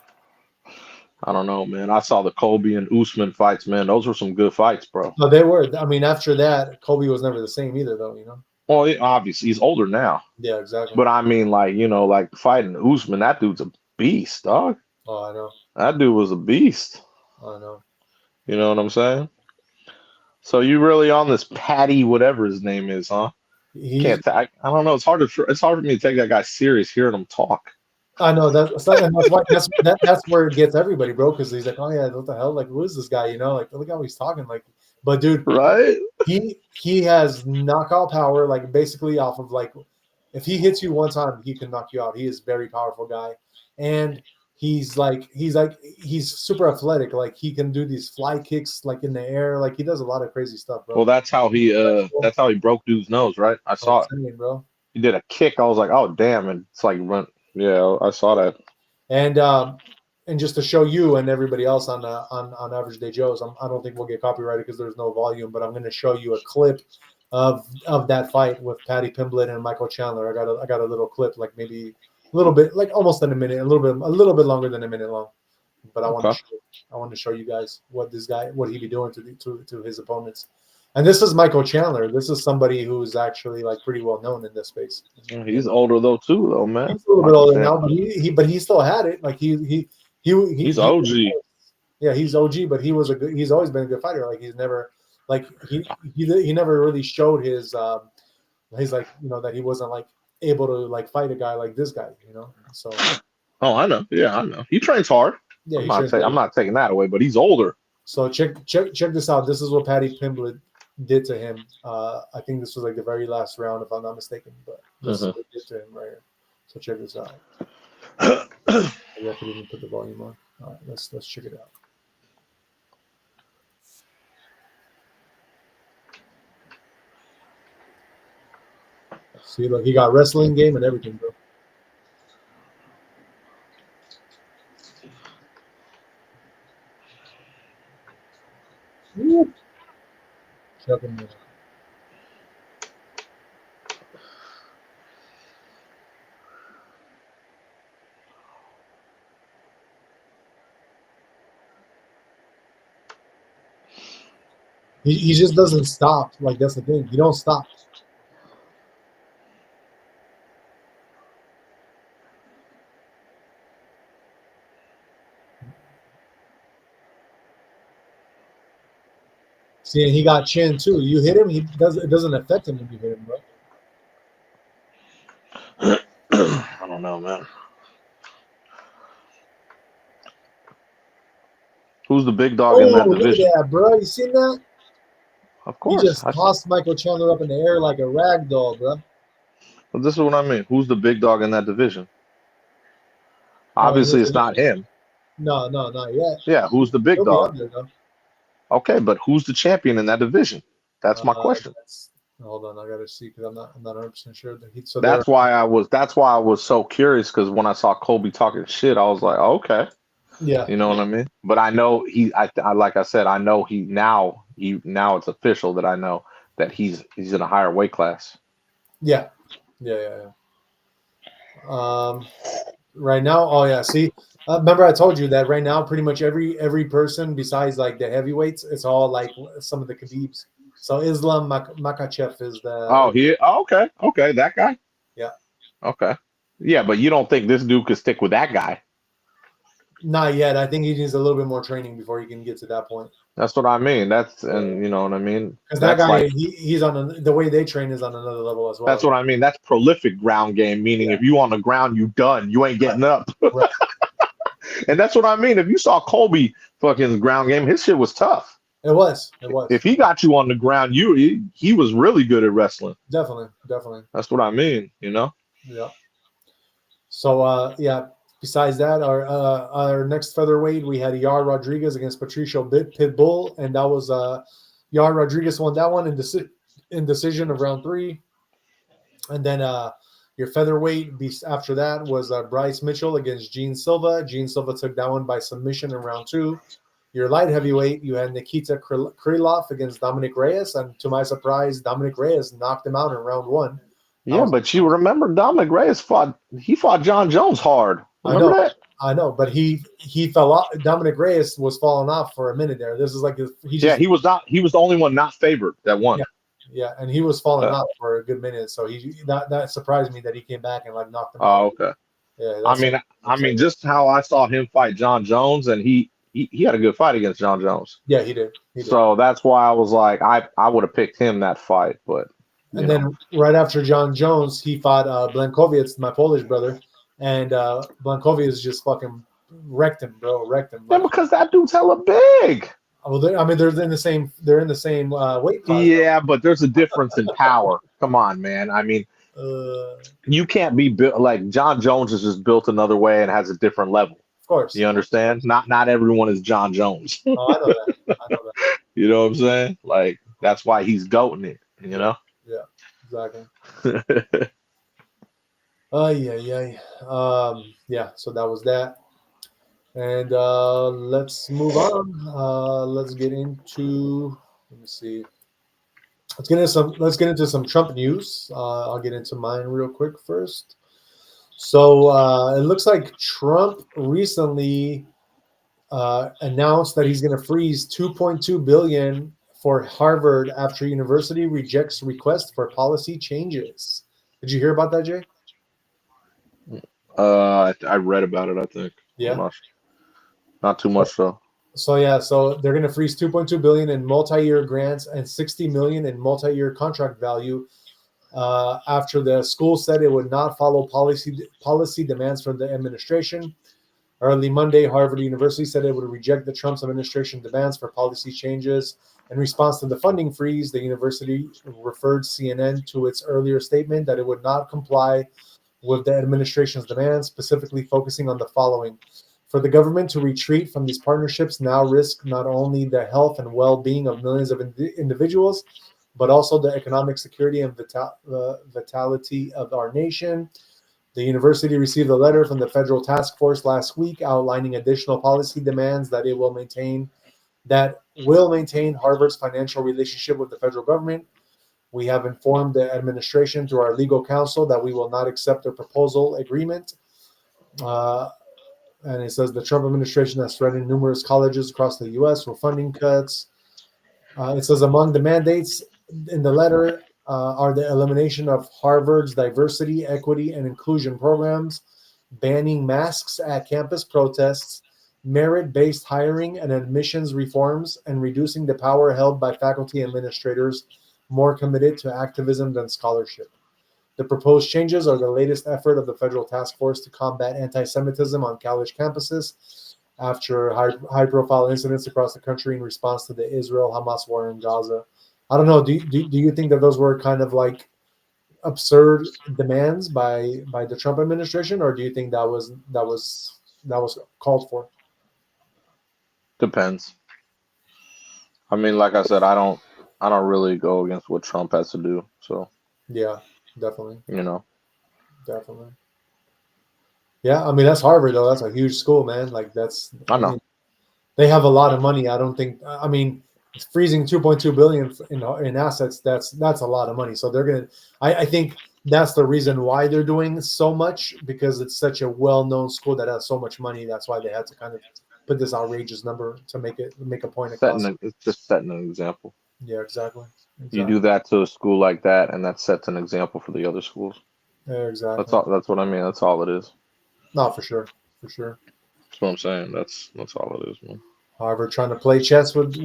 I don't know, man. I saw the Colby and Usman fights, man. Those were some good fights, bro. No, they were. I mean, after that, Kobe was never the same either, though. Well, obviously he's older now, Yeah, exactly. but I mean, like like fighting Usman, that dude's a beast, dog. Oh, I know. That dude was a beast. I know. You know what I'm saying? So you really on this Patty, whatever his name is, huh? He's. I don't know. It's hard for me to take that guy serious hearing him talk. I know that's why that's where it gets everybody, bro. Because he's like, oh yeah, what the hell? Like, who is this guy? Like, look how he's talking. Like, but dude, Right? he has knockout power. Like, basically off of like, if he hits you one time, he can knock you out. He is a very powerful guy, and he's super athletic. Like, he can do these fly kicks like in the air. Like, he does a lot of crazy stuff, bro. Well, that's how he broke dude's nose, right? I saw it. Insane, bro. He did a kick. I was like, oh damn, and it's like run. Yeah, I saw that. And just to show you and everybody else on Average Day Joes, I don't think we'll get copyrighted because there's no volume, but I'm going to show you a clip of that fight with Patty Pimblett and Michael Chandler. I got a little clip, like maybe a little bit, like almost in a minute, a little bit longer than a minute long. But Okay. I want to show you guys what he be doing to his opponents. And this is Michael Chandler. This is somebody who's actually like pretty well known in this space. He's older though too, though, man. He's a little bit older now, but he still had it. Like He's OG. Yeah, he's OG, but he's always been a good fighter. Like, he's never like he never really showed his like, that he wasn't like able to like fight a guy like this guy, So Oh, I know. Yeah, I know. He trains hard. yeah, I'm not taking that away, but he's older. So check this out. This is what Patty Pimblett did to him. I think this was like the very last round, if I'm not mistaken. But this is what it did to him right here. So check this out. Maybe I could even put the volume on. All right, let's check it out. See, look, he got wrestling game and everything, bro. Woo. Check him out. He just doesn't stop. Like, that's the thing. He don't stop. See, and he got chin too. You hit him, it doesn't affect him when you hit him, bro. I don't know, man. Who's the big dog in that Oh, look at division? that, bro. You seen that? Of He course. just tossed Michael Chandler up in the air like a rag doll, bro. This is what I mean. Who's the big dog in that division? Oh, in Obviously, his it's not division? him. No, not yet. Yeah, who's the big He'll be dog? up there though. Okay, but who's the champion in that division? That's my question. Hold on, I gotta see because I'm not 100% sure that he. So they're That's why I was so curious because when I saw Kobe talking shit, I was like, okay, yeah, you know what I mean? But I know I like I said, I know now it's official that I know that he's in a higher weight class. yeah. Right now, oh yeah. See, remember I told you that right now, pretty much every person besides like the heavyweights, it's all like some of the Khabibs. So Islam Makachev is Oh, okay, that guy. yeah. Okay, yeah, but you don't think this dude could stick with that guy? Not yet. I think he needs a little bit more training before he can get to that point. That's what I mean. Yeah. And you know what I mean. Because that That's guy, like he's on the way they train is on another level as that's well. what I mean. That's prolific ground game. Meaning, Yeah. if you on the ground, you done. You ain't Right. getting up. Right. And that's what I mean. If you saw Kobe fucking ground game, his shit was tough. It was. It was. If he got you on the ground, he was really good at wrestling. Definitely. That's what I mean. You know. Yeah. So yeah. Besides that, our next featherweight, we had Yar Rodriguez against Patricio Pitbull, and that was Yar Rodriguez won that one in decision of round 3, and then your featherweight after that was Bryce Mitchell against Gene Silva. Gene Silva took that one by submission in round 2. Your light heavyweight, you had Nikita Krylov against Dominic Reyes, and to my surprise, Dominic Reyes knocked him out in round 1. Yeah, but you remember Dominic Reyes fought John Jones hard. Remember that? I know, but he fell off. Dominic Reyes was falling off for a minute there. This is like He was the only one not favored that won. Yeah, and he was falling off for a good minute. So that surprised me that he came back and like knocked him out. Oh, okay. Yeah, I mean, just how I saw him fight John Jones, and he had a good fight against John Jones. Yeah, he did. So that's why I was like, I would have picked him that fight, but. And then right after John Jones, he fought Blankovic, my Polish brother, and Blankovic just fucking wrecked him, bro. Yeah, because that dude's hella big. Well, they're in the same weight class. Yeah, but there's a difference in power. Come on, man. I mean, you can't be built like John Jones is just built another way and has a different level. Of course. You understand? Not everyone is John Jones. Oh, I know that. You know what I'm saying? Like that's why he's goating it. You know? Yeah, exactly. Yeah. So that was that. And let's move on. Let's get into. Let me see. Let's get into some Trump news. I'll get into mine real quick first. So it looks like Trump recently announced that he's going to freeze $2.2 billion for Harvard after university rejects request for policy changes. Did you hear about that, Jay? I read about it. I think. Yeah. Not too much though. So they're going to freeze $2.2 billion in multi-year grants and $60 million in multi-year contract value after the school said it would not follow policy demands from the administration. Early Monday, Harvard University said it would reject the Trump administration demands for policy changes. In response to the funding freeze, the university referred CNN to its earlier statement that it would not comply with the administration's demands, specifically focusing on the following. For the government to retreat from these partnerships now risk not only the health and well-being of millions of individuals, but also the economic security and vitality of our nation. The university received a letter from the federal task force last week outlining additional policy demands that will maintain Harvard's financial relationship with the federal government. We have informed the administration through our legal counsel that we will not accept their proposal agreement. And it says the Trump administration has threatened numerous colleges across the U.S. with funding cuts. It says among the mandates in the letter are the elimination of Harvard's diversity, equity, and inclusion programs, banning masks at campus protests, merit-based hiring and admissions reforms, and reducing the power held by faculty administrators more committed to activism than scholarship. The proposed changes are the latest effort of the federal task force to combat anti-Semitism on college campuses after high-profile incidents across the country in response to the Israel-Hamas war in Gaza. I don't know. Do you think that those were kind of like absurd demands by the Trump administration, or do you think that was called for? Depends. I mean, like I said, I don't really go against what Trump has to do. So, Yeah, definitely, you know, definitely. Yeah, I mean that's Harvard though. That's a huge school, man. Like I I know. mean, they have a lot of money. I don't think. I mean, freezing 2.2 billion in assets. That's a lot of money. So they're gonna. I think that's the reason why they're doing so much, because it's such a well-known school that has so much money. That's why they had to kind of put this outrageous number to make a point across. It's just setting an example. Yeah, exactly, You do exactly, that to a school like that, and that sets an example for the other schools. yeah, That's exactly. all. That's what I mean. That's all it is. No, for sure, for sure. That's what I'm saying. That's all it is, man. However, trying to play chess with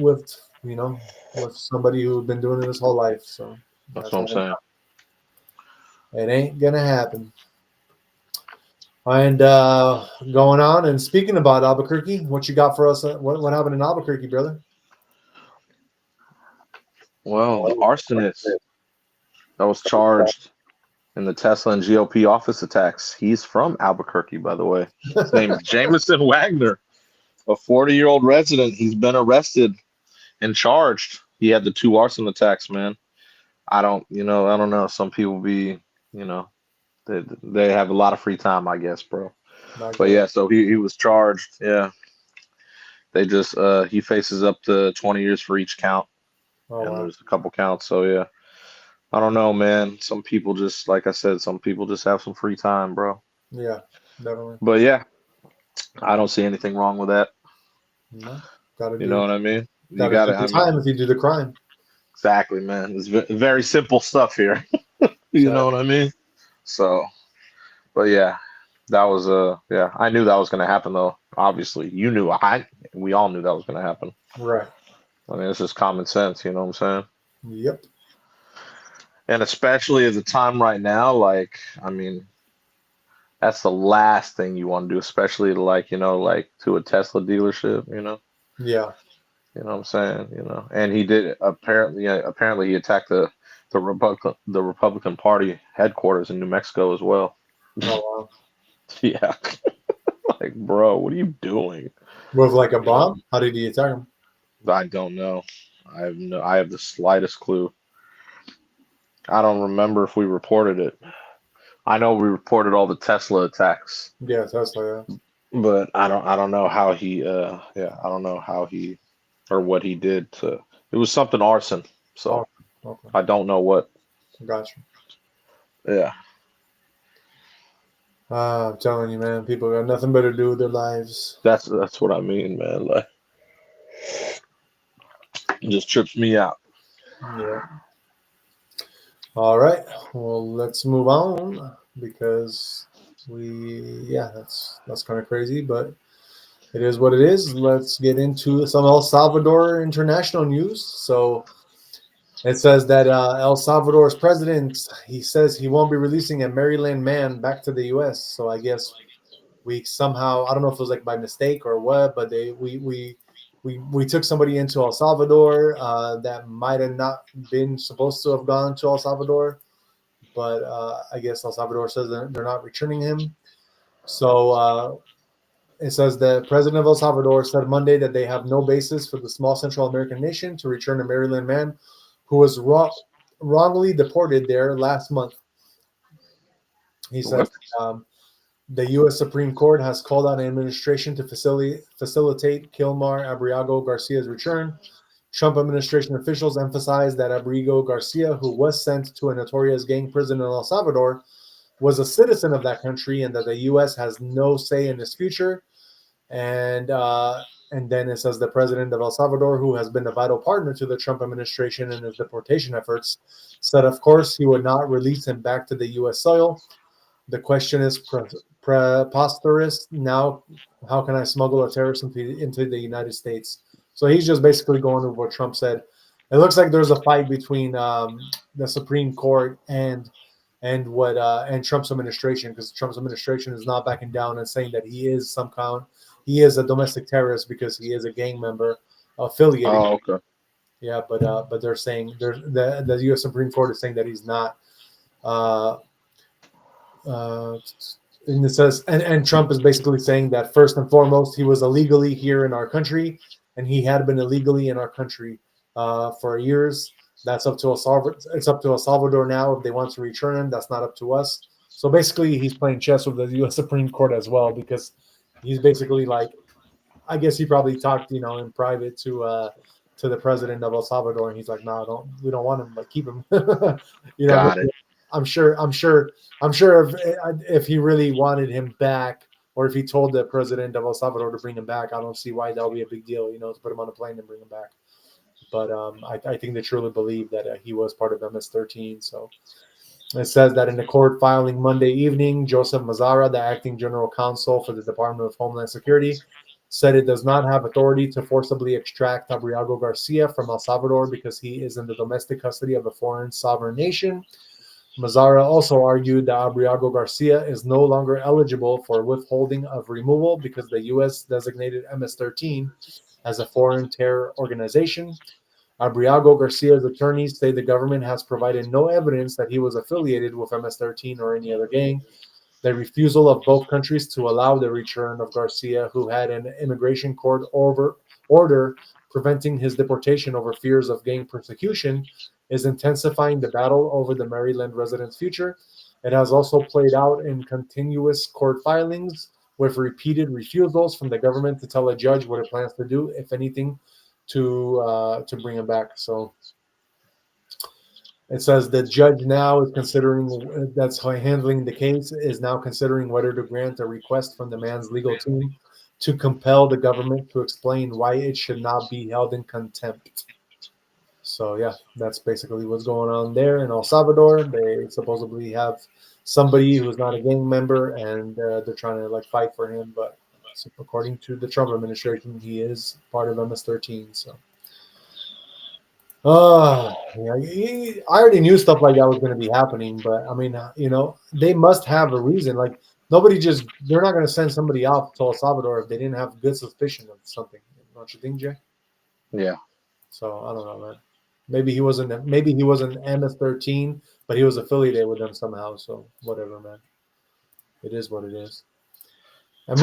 somebody who's been doing it his whole life. So That's that's what I'm not gonna saying. It ain't gonna happen. And going on and speaking about Albuquerque, what you got for us? What happened in Albuquerque, brother? Well, the arsonist that was charged in the Tesla and GOP office attacks, he's from Albuquerque, by the way. His name is Jameson Wagner, a 40-year-old resident. He's been arrested and charged. He had the two arson attacks, man. I don't know. Some people be, you know, they have a lot of free time, I guess, bro. Not But good. yeah, so he was charged. Yeah, they just he faces up to 20 years for each count, Oh and wow. there's a couple counts. So yeah, I don't know, man. Some people just, like I said, some people just have some free time, bro. Yeah, definitely. But yeah, I don't see anything wrong with that. No, gotta You know do what I mean? You gotta got do it. the I mean, time if you do the crime. exactly, man. It's very simple stuff here. You know Exactly. what I mean? So, but yeah, that was yeah. I knew that was gonna happen though. Obviously, you knew. We all knew that was gonna happen. Right. I mean, it's just common sense. You know what I'm saying? Yep. And especially at the time right now, like, I mean, that's the last thing you want to do, especially to, like, like to a Tesla dealership. Yeah. You know what I'm saying? And he did apparently. Apparently, he attacked the Republican Party headquarters in New Mexico as well. Oh wow. Yeah, like, bro, what are you doing? With like a You know, bomb? How did he attack him? I don't know. I have the slightest clue. I don't remember if we reported it. I know we reported all the Tesla attacks, Yeah, Tesla. but I don't know how he yeah, I don't know how he or what he did to it was something arson. Yeah. So Oh, okay. I don't know what. Gotcha. Yeah. I'm telling you, man, people got nothing better to do with their lives. That's what I mean, man. Like, it just trips me out. Yeah. All right. Well, let's move on because that's kind of crazy, but it is what it is. Let's get into some El Salvador international news. So it says that El Salvador's president, he says he won't be releasing a Maryland man back to the U.S. So I guess we somehow, I don't know if it was like by mistake or what, but we took somebody into El Salvador that might have not been supposed to have gone to El Salvador, but I guess El Salvador says they're not returning him. So it says the president of El Salvador said Monday that they have no basis for the small Central American nation to return a Maryland man who was wrongly deported there last month. He says What? the U.S. Supreme Court has called on administration to facilitate Kilmar Abriago Garcia's return. Trump administration officials emphasized that Abrigo Garcia, who was sent to a notorious gang prison in El Salvador, was a citizen of that country and that the U.S. has no say in his future. And then it says the president of El Salvador, who has been a vital partner to the Trump administration in his deportation efforts, said, of course, he would not release him back to the U.S. soil. The question is preposterous. Now, how can I smuggle a terrorist into the United States? So he's just basically going with what Trump said. It looks like there's a fight between the Supreme Court and Trump's administration, because Trump's administration is not backing down and saying that he is a domestic terrorist because he is a gang member affiliated. Oh, okay. Yeah, but they're saying the U.S. Supreme Court is saying that he's not. Uh, uh, and it says, and Trump is basically saying that first and foremost, he was illegally here in our country, and he had been illegally in our country for years. That's up to El Salvador. It's up to El Salvador now if they want to return him. That's not up to us. So basically, he's playing chess with the U.S. Supreme Court as well, because he's basically like, I guess he probably talked, in private to the president of El Salvador, and he's like, "No, we don't want him. Like, keep him." Got it. I'm sure. I'm sure if he really wanted him back, or if he told the president of El Salvador to bring him back, I don't see why that would be a big deal, to put him on a plane and bring him back. But I think they truly believe that he was part of MS-13. So it says that in the court filing Monday evening, Joseph Mazzara, the acting general counsel for the Department of Homeland Security, said it does not have authority to forcibly extract Abriago Garcia from El Salvador because he is in the domestic custody of a foreign sovereign nation. Mazzara also argued that Abriago Garcia is no longer eligible for withholding of removal because the U.S. designated MS-13 as a foreign terror organization. Abriago Garcia's attorneys say the government has provided no evidence that he was affiliated with MS-13 or any other gang. The refusal of both countries to allow the return of Garcia, who had an immigration court order preventing his deportation over fears of gang persecution, is intensifying the battle over the Maryland resident's future. It has also played out in continuous court filings with repeated refusals from the government to tell a judge what it plans to do, if anything, to bring him back. So it says the judge now is considering, that's how handling the case, is now considering whether to grant a request from the man's legal team to compel the government to explain why it should not be held in contempt. So yeah, that's basically what's going on there in El Salvador. They supposedly have somebody who's not a gang member, and they're trying to like fight for him. But according to the Trump administration, he is part of MS-13. So yeah, I already knew stuff like that was going to be happening, but I mean, they must have a reason. Like they're not going to send somebody out to El Salvador if they didn't have good suspicion of something. Don't you think, Jay? Yeah. So I don't know, man. Maybe he wasn't. Maybe he wasn't MS-13, but he was affiliated with them somehow. So whatever, man. It is what it is. And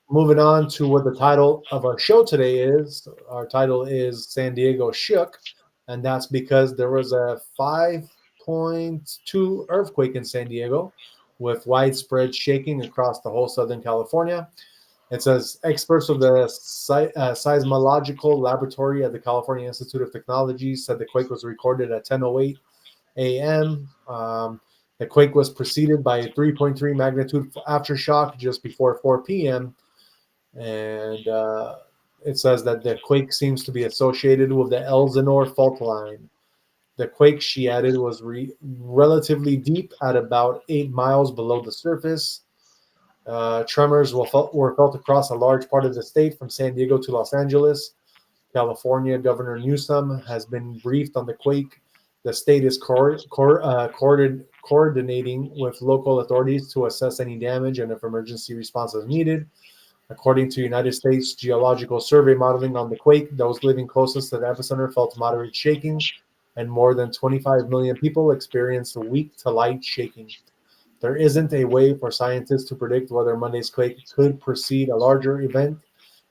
moving on to what the title of our show today is. Our title is San Diego Shook, and that's because there was a 5.2 earthquake in San Diego with widespread shaking across the whole Southern California. It says experts of the seismological laboratory at the California Institute of Technology said the quake was recorded at 10:08 a.m. The quake was preceded by a 3.3 magnitude aftershock just before 4 p.m. And it says that the quake seems to be associated with the Elsinore fault line. The quake, she added, was relatively deep at about 8 miles below the surface. Tremors were felt across a large part of the state, from San Diego to Los Angeles. California Governor Newsom has been briefed on the quake. The state is coordinating with local authorities to assess any damage and if emergency response is needed. According to United States Geological Survey modeling on the quake, those living closest to the epicenter felt moderate shaking, and more than 25 million people experienced weak to light shaking. There isn't a way for scientists to predict whether Monday's quake could precede a larger event.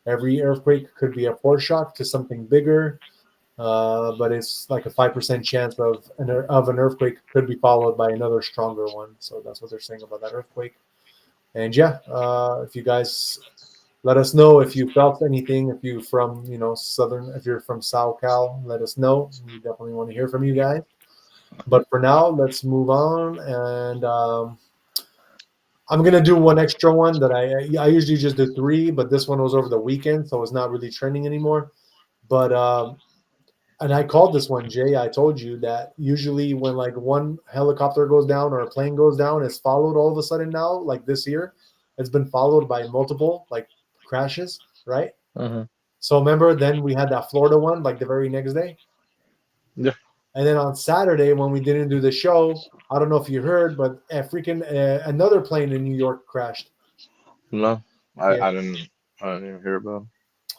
Every earthquake could be a foreshock to something bigger, but it's like a 5% chance of an earthquake could be followed by another stronger one. So that's what they're saying about that earthquake. And yeah, if you guys let us know if you felt anything. If you from southern, if you're from SoCal, let us know. We definitely want to hear from you guys. But for now, let's move on, and I'm gonna do one extra one that I usually just do three, but this one was over the weekend, so it's not really trending anymore. But and I called this one, Jay. I told you that usually when like one helicopter goes down or a plane goes down, it's followed all of a sudden now, like this year, it's been followed by multiple like crashes, right? Mm-hmm. So remember, then we had that Florida one, like the very next day. Yeah. And then on Saturday, when we didn't do the show, I don't know if you heard, but a freaking another plane in New York crashed. No, Yeah. I didn't. I didn't even hear about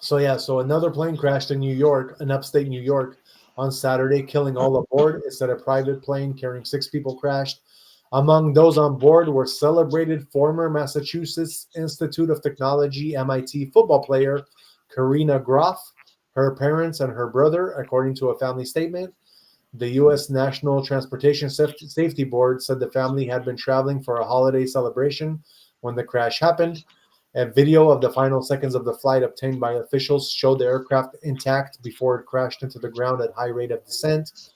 So yeah, so another plane crashed in New York, in upstate New York, on Saturday, killing all aboard. It said a private plane carrying 6 people crashed. Among those on board were celebrated former Massachusetts Institute of Technology (MIT) football player Karina Groff, her parents, and her brother, according to a family statement. The U.S. National Transportation Safety Board said the family had been traveling for a holiday celebration when the crash happened. A video of the final seconds of the flight obtained by officials showed the aircraft intact before it crashed into the ground at high rate of descent.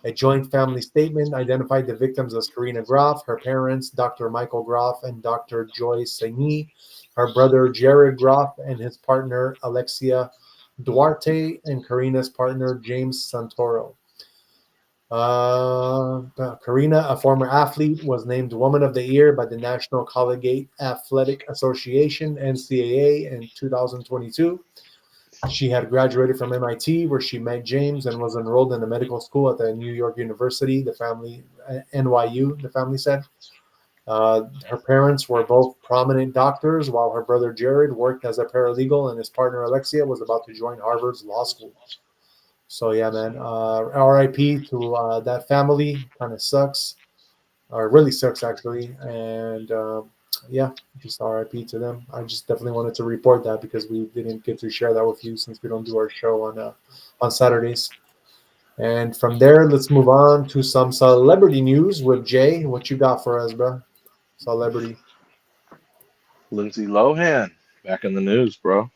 A joint family statement identified the victims as Karina Groff, her parents, Dr. Michael Groff and Dr. Joy Saini, her brother Jared Groff and his partner Alexia Duarte, and Karina's partner James Santoro. Karina, a former athlete, was named Woman of the Year by the National Collegiate Athletic Association (NCAA) in 2022. She had graduated from MIT, where she met James, and was enrolled in a medical school at the New York University. The family, NYU, the family said. Her parents were both prominent doctors, while her brother Jared worked as a paralegal, and his partner Alexia was about to join Harvard's law school. So yeah, man. RIP to that family. Kind of sucks, or really sucks actually. And yeah, just RIP to them. I just definitely wanted to report that because we didn't get to share that with you since we don't do our show on Saturdays. And from there, let's move on to some celebrity news with Jay. What you got for us, bro? Celebrity. Lindsay Lohan back in the news, bro.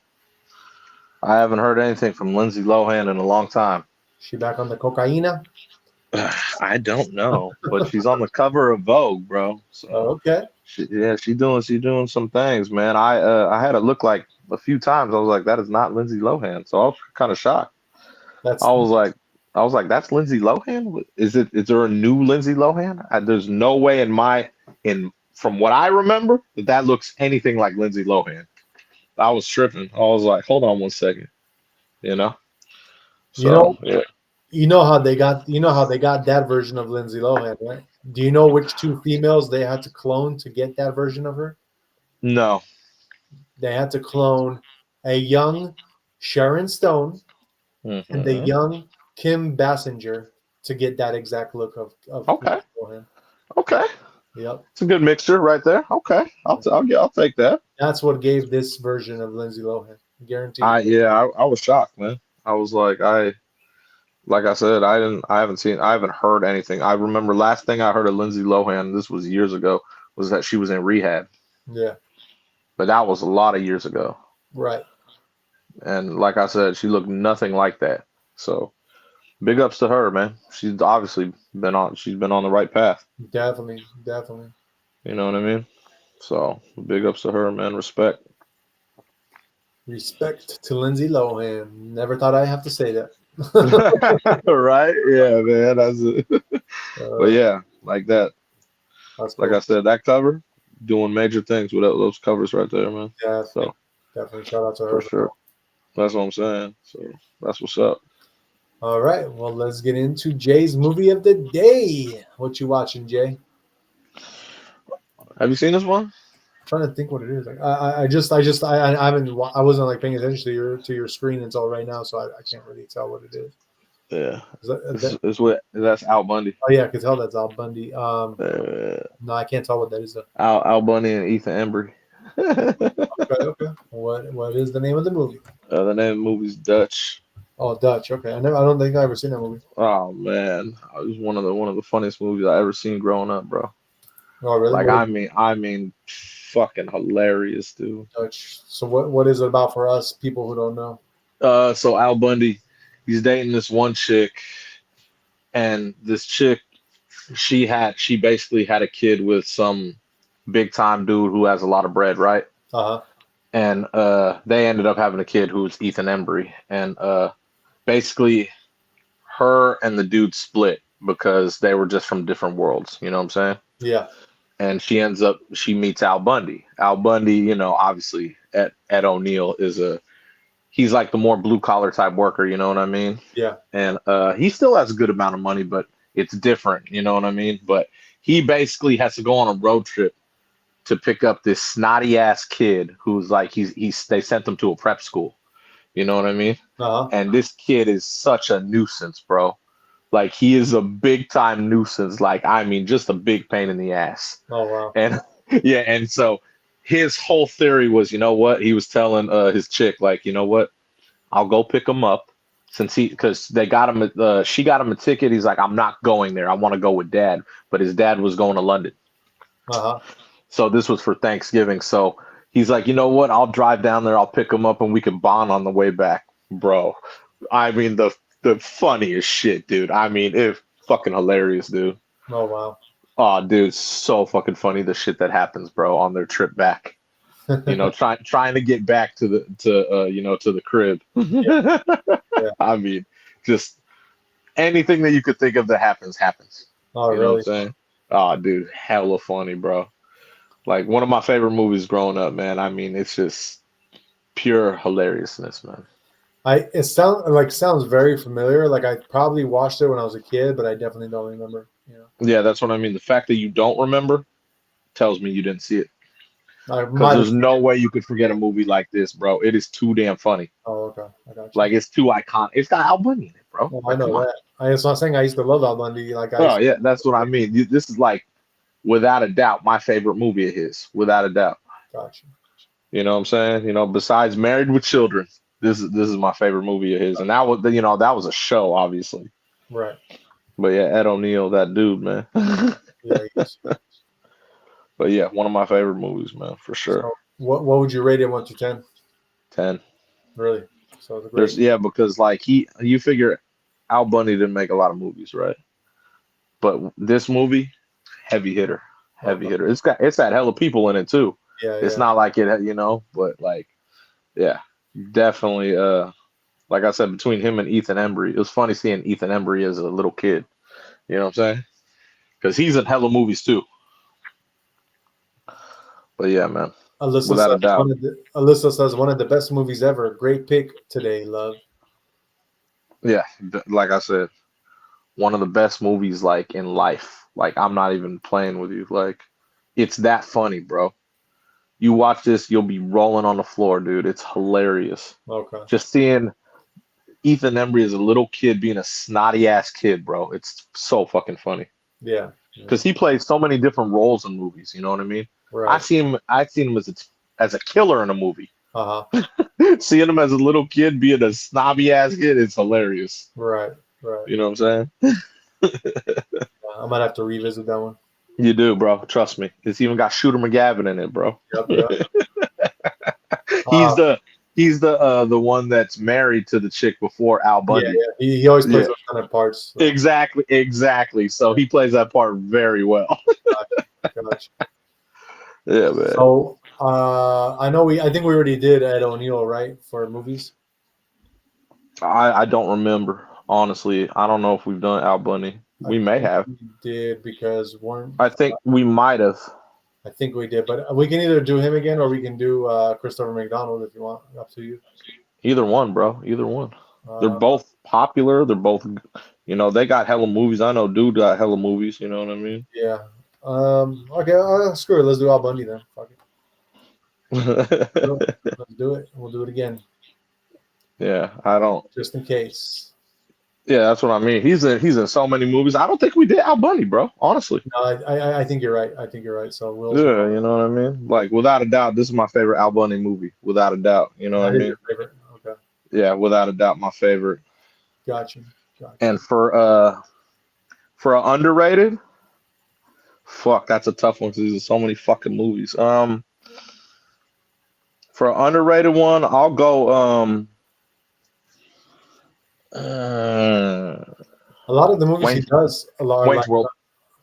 I haven't heard anything from Lindsay Lohan in a long time. She back on the cocaina? I don't know, but she's on the cover of Vogue, bro. So Okay. she's doing some things, man. I had it look like a few times. I was like, that is not Lindsay Lohan. So I was kind of shocked. That's I was like, that's Lindsay Lohan. Is there a new Lindsay Lohan? There's no way in from what I remember that looks anything like Lindsay Lohan. I was tripping. I was like, hold on one second, you know. you So know yeah, you know how they got that version of Lindsay Lohan, right? Do you know which two females they had to clone to get that version of her? no. They had to clone a young Sharon Stone and a Hmm. young Kim Basinger to get that exact look of Okay, Lindsay Lohan. okay. Yep. It's a good mixture right there. Okay, I'll take that. That's what gave this version of Lindsay Lohan. Guaranteed. I was shocked, man. I was like I said, I haven't heard anything. I remember last thing I heard of Lindsay Lohan, this was years ago, was that she was in rehab, Yeah. but that was a lot of years ago. Right. And like I said, she looked nothing like that. So big ups to her, man. She's been on the right path. Definitely. Definitely. You know what I mean? So big ups to her, man. Respect. Respect to Lindsay Lohan. Never thought I'd have to say that. Right? Yeah, man. That's it. But uh, yeah, like that. that's Like cool. I said, that cover doing major things with those covers right there, man. Definitely. So Definitely. Shout out to for her. sure, that's what I'm saying. So that's what's up. All right. Well, let's get into Jay's movie of the day. What you watching, Jay? Have you seen this one? Trying to think what it is. Like, I haven't, I wasn't like paying attention to your screen until right now, so I can't really tell what it is. Yeah, Is that, it's with that's Al Bundy. oh yeah, I can tell that's Al Bundy. Uh, No, I can't tell what that is though. Al Bundy and Ethan Embry. Okay, okay. What is the name of the movie? The name of the movie's Dutch. Oh, Dutch. Okay, I don't think I ever seen that movie. Oh man, it was one of the funniest movies I ever seen growing up, bro. Oh, really? Like What is I mean, fucking hilarious, dude. Dutch? So what is it about for us people who don't know? So Al Bundy, he's dating this one chick, and this chick, she basically had a kid with some big time dude who has a lot of bread, right? Uh huh. And they ended up having a kid who's Ethan Embry, and basically her and the dude split because they were just from different worlds. You know what I'm saying? Yeah. And she meets Al Bundy. Al Bundy, you know, obviously Ed O'Neill he's like the more blue collar type worker, you know what I mean? Yeah. And he still has a good amount of money, but it's different, you know what I mean? But he basically has to go on a road trip to pick up this snotty ass kid who's like they sent him to a prep school. You know what I mean? Uh-huh. And this kid is such a nuisance, bro. Like he is a big time nuisance. Like, I mean, just a big pain in the ass. Oh wow. And yeah, and so his whole theory was, you know what? He was telling his chick, like, you know what? I'll go pick him up because they got him. She got him a ticket. He's like, I'm not going there. I want to go with dad. But his dad was going to London. Uh-huh. So this was for Thanksgiving. So he's like, you know what? I'll drive down there. I'll pick him up and we can bond on the way back, bro. I mean, the funniest shit, dude. I mean, it's fucking hilarious, dude. Oh wow. Oh, dude, so fucking funny the shit that happens, bro, on their trip back. You know, trying to get back to the crib. Yeah. I mean, just anything that you could think of that happens. Oh You know what really? I'm saying? Oh, dude, hella funny, bro. Like one of my favorite movies growing up, man. I mean, it's just pure hilariousness, man. It sounds very familiar. Like I probably watched it when I was a kid, but I definitely don't remember. You know. Yeah, that's what I mean. The fact that you don't remember tells me you didn't see it. I Because might have there's seen no it. way you could forget a movie like this, bro. It is too damn funny. Oh, okay. I got you. Like it's too iconic. It's got Al Bundy in it, bro. Oh, I Like, come know on. that. That's what I'm saying. I used to love Al Bundy. Like I Oh used yeah, that's what I mean. This is like, without a doubt, my favorite movie of his. Without a doubt. got you. You know what I'm saying? You know, besides Married with Children, this is my favorite movie of his, and that was a show, obviously. Right. But yeah, Ed O'Neill, that dude, man. Yeah. But yeah, one of my favorite movies, man, for sure. So what would you rate it 1 to 10? 10. Really? So it's a great. Because like you figure Al Bundy didn't make a lot of movies, right? But this movie, heavy hitter. Okay. It's got hella people in it too. Yeah. It's Yeah. not like it, but like, yeah, definitely. Like I said, between him and Ethan Embry, it was funny seeing Ethan Embry as a little kid. You know what I'm saying? Because he's in hella movies too. But yeah, man, without a doubt. Alyssa says one of the best movies ever. Great pick today, love. Yeah, like I said, one of the best movies like in life. Like I'm not even playing with you. Like it's that funny, bro. You watch this, you'll be rolling on the floor, dude. It's hilarious. Okay. Just seeing Ethan Embry as a little kid being a snotty ass kid, bro. It's so fucking funny. Yeah. Because he plays so many different roles in movies. You know what I mean? Right. I've seen him as a killer in a movie. Uh-huh. Seeing him as a little kid being a snobby ass kid, it's hilarious. Right. You know what I'm saying? I might have to revisit that one. You do, bro. Trust me. It's even got Shooter McGavin in it, bro. Yep. He's the one that's married to the chick before Al Bundy. Yeah. He always plays those kind of parts. So. Exactly. So he plays that part very well. Gotcha. Yeah, man. So I think we already did Ed O'Neill, right, for movies. I don't remember, honestly. I don't know if we've done Al Bundy. We may have. We did because I think we might have. I think we did, but we can either do him again or we can do Christopher McDonald if you want. Up to you. Either one, bro. Either one. They're both popular. They're both, they got hella movies. I know dude got hella movies. You know what I mean? Yeah. Okay. Screw it. Let's do Al Bundy then. Fuck it. Let's do it. We'll do it again. Yeah, I don't. Just in case. Yeah, that's what I mean. He's in so many movies. I don't think we did Al Bundy, bro. Honestly. No, I think you're right. So we'll. Yeah, you know what I mean. Like without a doubt, this is my favorite Al Bundy movie. Without a doubt, you know what I mean. Your favorite. Okay. Yeah, without a doubt, my favorite. Gotcha. And for an underrated, fuck, that's a tough one because there's so many fucking movies. For an underrated one, I'll go. A lot of the movies he does, Wayne's World.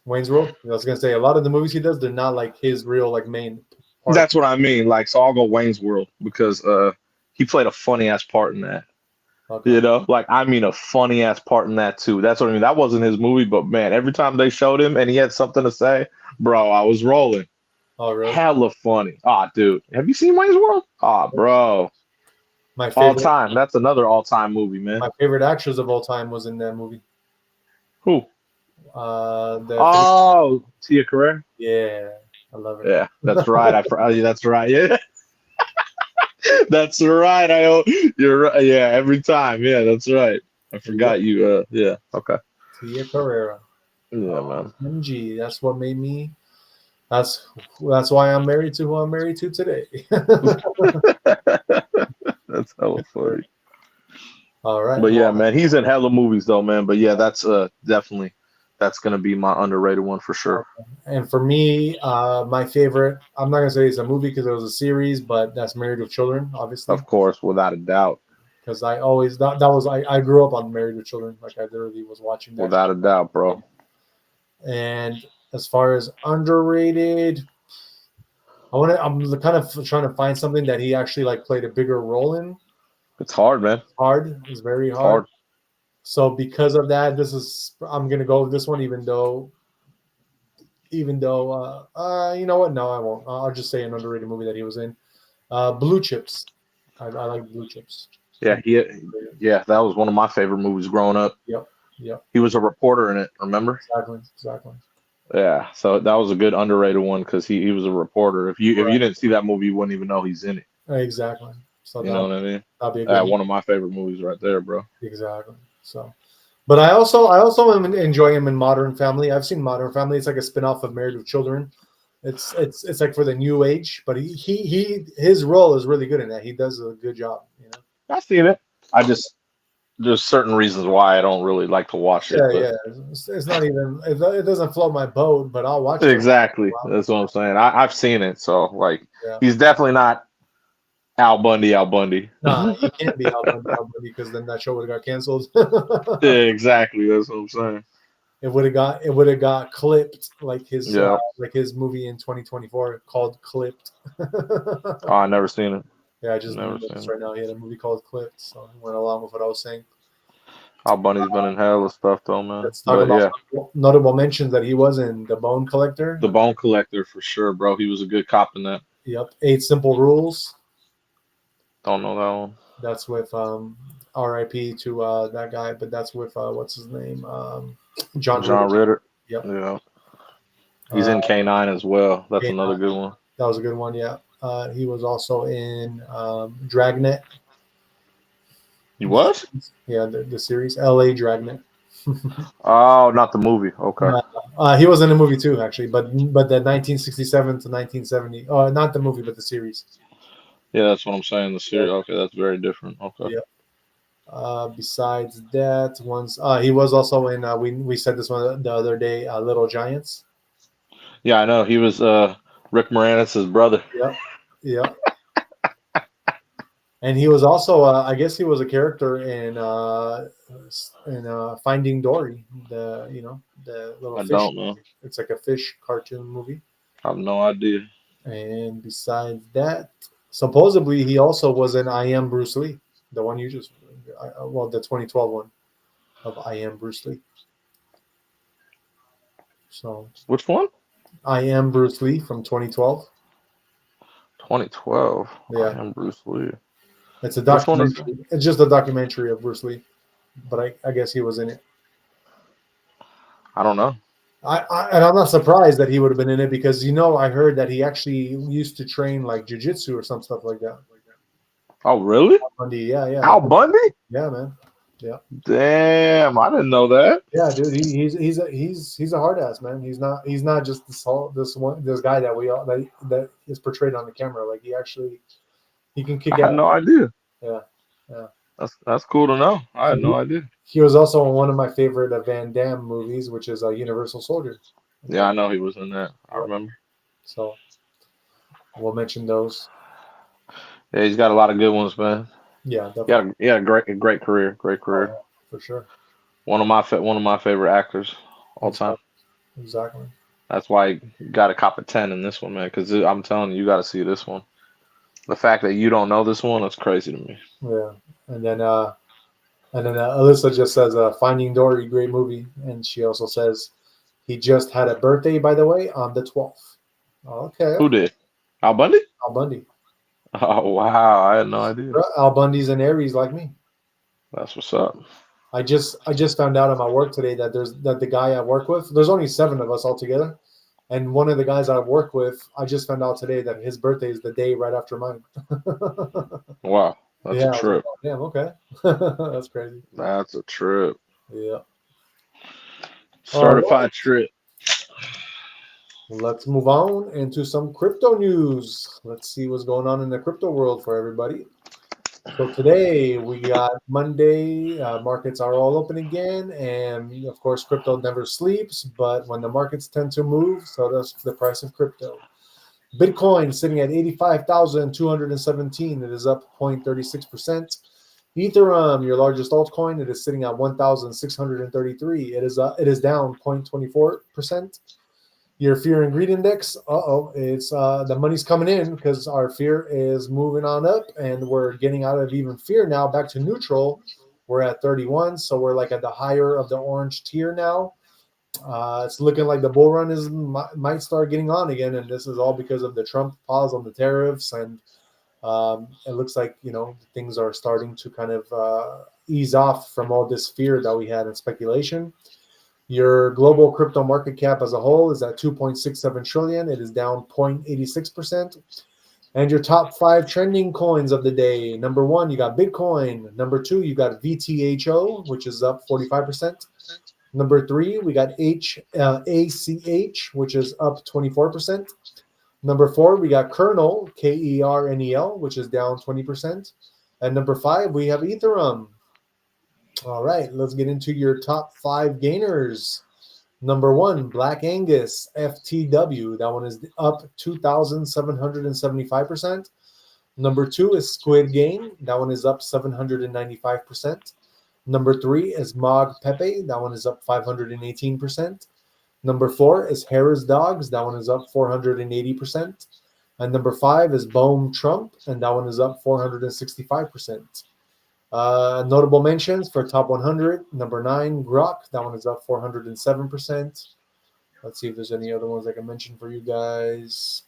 Wayne's World. I was gonna say a lot of the movies he does, they're not like his real main part. That's what I mean. Like, so I'll go Wayne's World because he played a funny ass part in that. Okay. You know, like I mean, a funny ass part in that too. That's what I mean. That wasn't his movie, but man, every time they showed him and he had something to say, bro, I was rolling. Oh, really? Hella funny. Ah, dude, have you seen Wayne's World? Ah, bro, My all favorite, time. That's another all time movie, man. my favorite actress of all time was in that movie. Who? The Oh, Tia Carrere. yeah, I love her. Yeah, that's right. That's right. Yeah, that's right. You're right. Yeah, every time. Yeah, that's right. I Yep, forgot you. Yeah. Okay. Tia Carrera. Yeah, man. MG. That's what made me. That's that's why I'm married to who I'm married to today. That's hella funny. All right. But yeah, Well, man, he's in hella movies though, man. But yeah, that's definitely that's gonna be my underrated one for sure. and for me, my favorite. I'm not gonna say it's a movie because it was a series, but that's Married with Children, obviously. Of course, without a doubt. Because I always that was I grew up on Married with Children. Like I literally was watching that. Without a doubt, bro. And as far as underrated, I'm kind of trying to find something that he actually like played a bigger role in. It's hard, man. Hard is very It's hard. hard. So because of that, I'm gonna go with this one, even though you know what? No, I won't. I'll just say an underrated movie that he was in. Blue Chips. I like Blue Chips. Yeah, yeah, that was one of my favorite movies growing up. Yep. Yep. He was a reporter in it, remember? Exactly. Yeah, so that was a good underrated one because he was a reporter. If you didn't see that movie, you wouldn't even know he's in it. Exactly. So You know what I mean? that'll be a good One of my favorite movies right there, bro. Exactly. So, but I also enjoy him in Modern Family. I've seen Modern Family. It's like a spin-off of Married with Children. It's like for the new age, but his role is really good in that. He does a good job. You know. I've seen it. I just there's certain reasons why I don't really like to watch it. But Yeah. It's not even. It doesn't float my boat, but I'll watch it. exactly, that's what I'm saying. I've seen it, so like Yeah. he's definitely not Al Bundy. Al Bundy. Nah, he can't be Al Bundy because then that show would have got canceled. Yeah, exactly. That's what I'm saying. It would have got clipped like his Yeah. like his movie in 2024 called Clipped. Oh, I never seen it. Yeah, I just Never noticed seen right now he had a movie called Clipped, so it went along with what I was saying. Al Bundy's been in hell of stuff though, man. Let's talk But about yeah, notable mentions that he was in The Bone Collector. The Bone Collector for sure, bro. He was a good cop in that. Yep. 8 Simple Rules. Don't know that one. That's with R.I.P. to that guy, but that's with what's his name? John Ritter. Yep. Yeah. He's in K9 as well. That's K9. another good one. That was a good one, yeah. He was also in Dragnet. You what? Yeah, the series L.A. Dragnet. Oh, not the movie. Okay. He was in the movie too, actually, but the 1967 to 1970. Not the movie, but the series. Yeah, that's what I'm saying. The series. Okay, that's very different. Okay. Yeah. Besides that, he was also in. We said this one the other day. Little Giants. Yeah, I know. He was Rick Moranis' brother. Yep. And he was also, I guess, he was a character in Finding Dory. The little I fish. don't know. It's like a fish cartoon movie. I have no idea. And besides that, supposedly he also was in I Am Bruce Lee, the one you just, the 2012 one of I Am Bruce Lee. So Which one? I Am Bruce Lee from 2012. 2012. Yeah. I Am Bruce Lee. It's a documentary. It's just a documentary of Bruce Lee, but I guess he was in it. I don't know. And I'm not surprised that he would have been in it because I heard that he actually used to train like jiu-jitsu or some stuff like that. Oh, really? Al Bundy, yeah. Al Bundy? Yeah, man. Yeah. Damn, I didn't know that. Yeah, dude. He's a hard ass, man. He's not just this guy that is portrayed on the camera. Like he can kick I had out. no idea. Yeah. That's cool to know. I had no idea. He was also in one of my favorite Van Damme movies, which is Universal Soldier. Yeah, I know he was in that. I remember. So we'll mention those. Yeah, he's got a lot of good ones, man. Yeah, definitely. Yeah, great career. Great career. Oh, for sure. One of my favorite actors all time. Exactly. That's why he got a cop of 10 in this one, man. Because I'm telling you, got to see this one. The fact that you don't know this one, that's crazy to me. Yeah, and then And then Alyssa just says, Finding Dory, great movie. And she also says, he just had a birthday, by the way, on the 12th. Okay. Who did? Al Bundy? Al Bundy. Oh wow, I had no idea. Al Bundy's an Aries like me. That's what's up. I just found out at my work today that the guy I work with, there's only 7 of us all together. And one of the guys I work with, I just found out today that his birthday is the day right after mine. Wow, that's Yeah, a I was like, trip. oh, damn, okay. That's crazy. That's a trip. Yeah. All right. Certified trip. Let's move on into some crypto news. Let's see what's going on in the crypto world for everybody. So today we got Monday. Markets are all open again, and of course, crypto never sleeps. But when the markets tend to move, so does the price of crypto. Bitcoin sitting at 85,217. It is up 0.36%. Ethereum, your largest altcoin, it is sitting at 1,633. It is down 0.24%. Your fear and greed index, it's the money's coming in because our fear is moving on up, and we're getting out of even fear now back to neutral. We're at 31, so we're like at the higher of the orange tier now. It's looking like the bull run might start getting on again, and this is all because of the Trump pause on the tariffs, and it looks like things are starting to kind of ease off from all this fear that we had in speculation. Your global crypto market cap as a whole is at 2.67 trillion. It is down 0.86%. And your top 5 trending coins of the day. Number 1, you got Bitcoin. Number 2, you got VTHO, which is up 45%. Number 3, we got ACH, which is up 24%. Number 4, we got Kernel, KERNEL, which is down 20%. And number 5, we have Ethereum. All right, let's get into your top 5 gainers. Number 1, Black Angus, FTW. That one is up 2,775%. Number 2 is Squid Game. That one is up 795%. Number 3 is Mog Pepe. That one is up 518%. Number 4 is Harris Dogs. That one is up 480%. And number 5 is Bohm Trump, and that one is up 465%. Notable mentions for top 100. Number 9, Grok. That one is up 407%. Let's see if there's any other ones I can mention for you guys.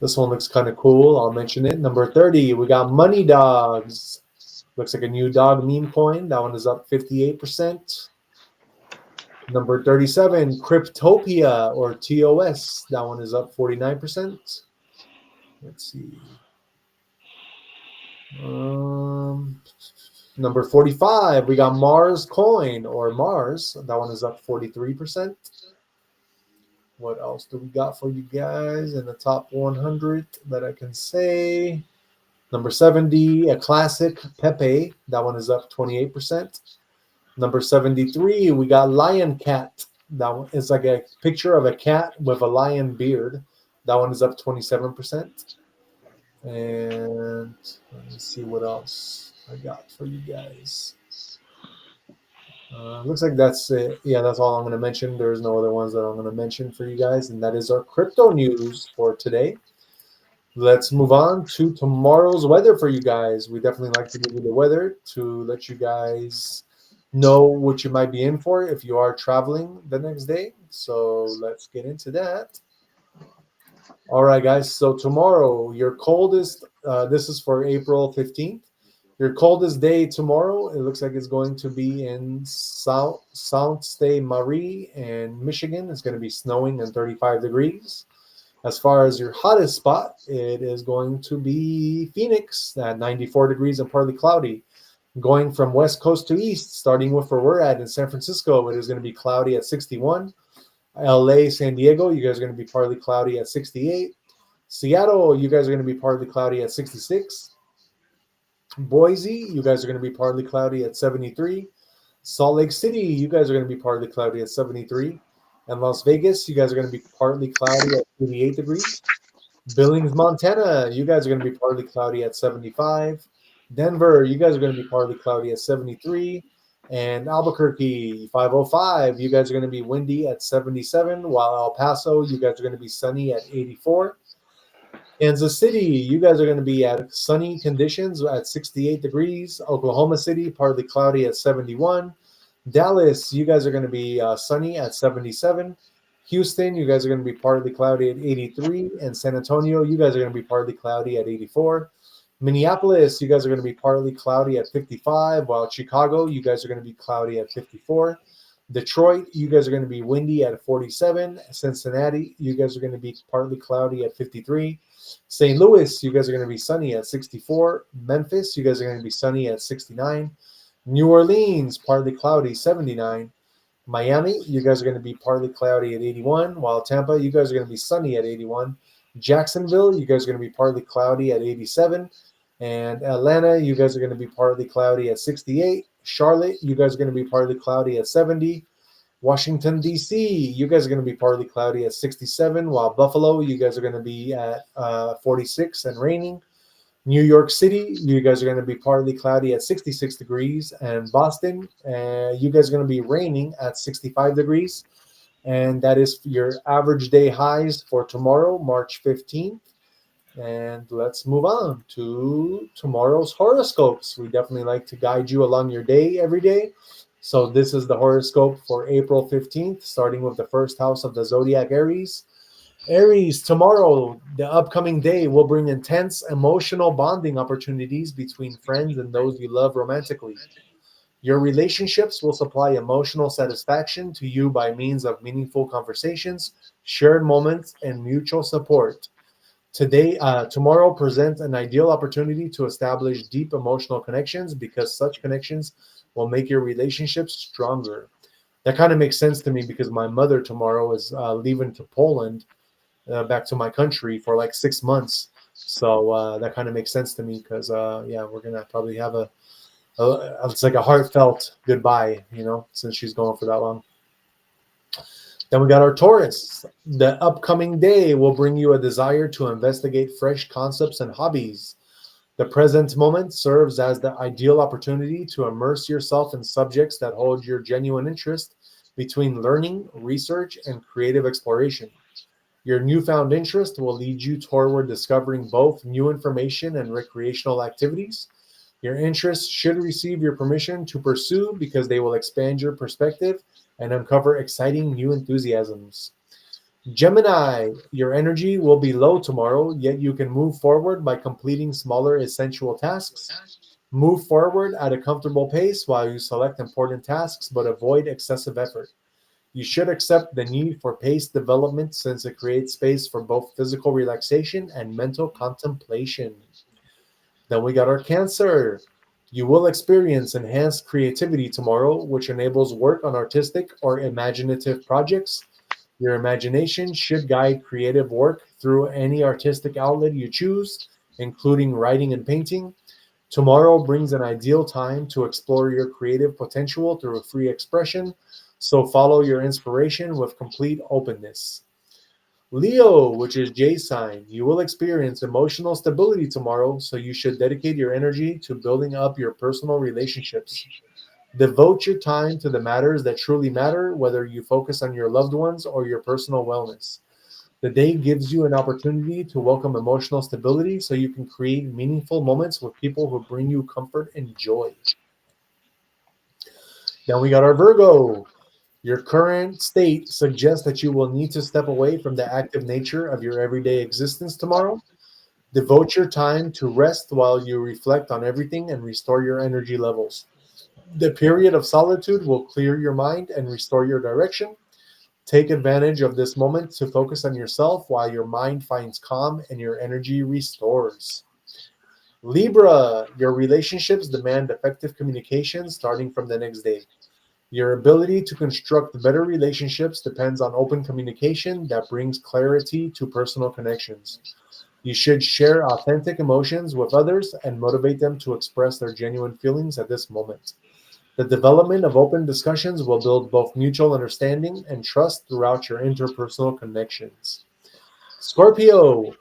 This one looks kind of cool. I'll mention it. Number 30, we got Money Dogs. Looks like a new dog meme coin. That one is up 58%. Number 37, Cryptopia or TOS. That one is up 49%. Let's see. Number 45, we got Mars Coin or Mars. That one is up 43%. What else do we got for you guys in the top 100 that I can say? Number 70, a classic Pepe. That one is up 28%. Number 73, we got Lion Cat. That one is like a picture of a cat with a lion beard. That one is up 27%. And let me see what else I got for you guys. Looks like that's it. Yeah, that's all I'm going to mention. There's no other ones that I'm going to mention for you guys. And that is our crypto news for today. Let's move on to tomorrow's weather for you guys. We definitely like to give you the weather to let you guys know what you might be in for if you are traveling the next day. So let's get into that. All right, guys. So tomorrow, your coldest, this is for April 15th. Your coldest day tomorrow, it looks like it's going to be in Sault Ste. Marie in Michigan. It's going to be snowing and 35 degrees. As far as your hottest spot, it is going to be Phoenix at 94 degrees and partly cloudy. Going from west coast to east, starting with where we're at in San Francisco, it is going to be cloudy at 61. LA, San Diego, you guys are going to be partly cloudy at 68. Seattle, you guys are going to be partly cloudy at 66. Boise, you guys are going to be partly cloudy at 73. Salt Lake City, you guys are going to be partly cloudy at 73. And Las Vegas, you guys are going to be partly cloudy at 88 degrees. Billings, Montana, you guys are going to be partly cloudy at 75. Denver, you guys are going to be partly cloudy at 73. And Albuquerque, 505, you guys are going to be windy at 77. While El Paso, you guys are going to be sunny at 84. Kansas City, you guys are going to be at sunny conditions at 68 degrees. Oklahoma City, partly cloudy at 71. Dallas, you guys are going to be sunny at 77. Houston, you guys are going to be partly cloudy at 83. And San Antonio, you guys are going to be partly cloudy at 84. Minneapolis, you guys are going to be partly cloudy at 55. While Chicago, you guys are going to be cloudy at 54. Detroit, you guys are going to be windy at 47. Cincinnati, you guys are going to be partly cloudy at 53. St. Louis, you guys are going to be sunny at 64. Memphis, you guys are going to be sunny at 69. New Orleans, partly cloudy, 79. Miami, you guys are going to be partly cloudy at 81. While Tampa, you guys are going to be sunny at 81. Jacksonville, you guys are going to be partly cloudy at 87. And Atlanta, you guys are going to be partly cloudy at 68. Charlotte, you guys are going to be partly cloudy at 70. Washington, D.C., you guys are going to be partly cloudy at 67, while Buffalo, you guys are going to be at 46 and raining. New York City, you guys are going to be partly cloudy at 66 degrees. And Boston, you guys are going to be raining at 65 degrees. And that is your average day highs for tomorrow, March 15th. And let's move on to tomorrow's horoscopes. We definitely like to guide you along your day every day. So this is the horoscope for April 15th, starting with the first house of the zodiac, Aries. Aries, tomorrow, the upcoming day will bring intense emotional bonding opportunities between friends and those you love romantically. Your relationships will supply emotional satisfaction to you by means of meaningful conversations, shared moments, and mutual support. Tomorrow presents an ideal opportunity to establish deep emotional connections because such connections will make your relationships stronger. That kind of makes sense to me because my mother tomorrow is leaving to Poland, back to my country for like 6 months. So that kind of makes sense to me because yeah, we're gonna probably have it's like a heartfelt goodbye, since she's going for that long. Then we got our Taurus. The upcoming day will bring you a desire to investigate fresh concepts and hobbies. The present moment serves as the ideal opportunity to immerse yourself in subjects that hold your genuine interest between learning, research, and creative exploration. Your newfound interest will lead you toward discovering both new information and recreational activities. Your interests should receive your permission to pursue because they will expand your perspective and uncover exciting new enthusiasms. Gemini, your energy will be low tomorrow, yet you can move forward by completing smaller essential tasks. Move forward at a comfortable pace while you select important tasks, but avoid excessive effort. You should accept the need for paced development since it creates space for both physical relaxation and mental contemplation. Then we got our Cancer. You will experience enhanced creativity tomorrow, which enables work on artistic or imaginative projects. Your imagination should guide creative work through any artistic outlet you choose, including writing and painting. Tomorrow brings an ideal time to explore your creative potential through free expression, so follow your inspiration with complete openness. Leo, which is J sign, you will experience emotional stability tomorrow, so you should dedicate your energy to building up your personal relationships. Devote your time to the matters that truly matter, whether you focus on your loved ones or your personal wellness. The day gives you an opportunity to welcome emotional stability so you can create meaningful moments with people who bring you comfort and joy. Then we got our Virgo. Your current state suggests that you will need to step away from the active nature of your everyday existence tomorrow. Devote your time to rest while you reflect on everything and restore your energy levels. The period of solitude will clear your mind and restore your direction. Take advantage of this moment to focus on yourself while your mind finds calm and your energy restores. Libra, your relationships demand effective communication starting from the next day. Your ability to construct better relationships depends on open communication that brings clarity to personal connections. You should share authentic emotions with others and motivate them to express their genuine feelings at this moment. The development of open discussions will build both mutual understanding and trust throughout your interpersonal connections. Scorpio,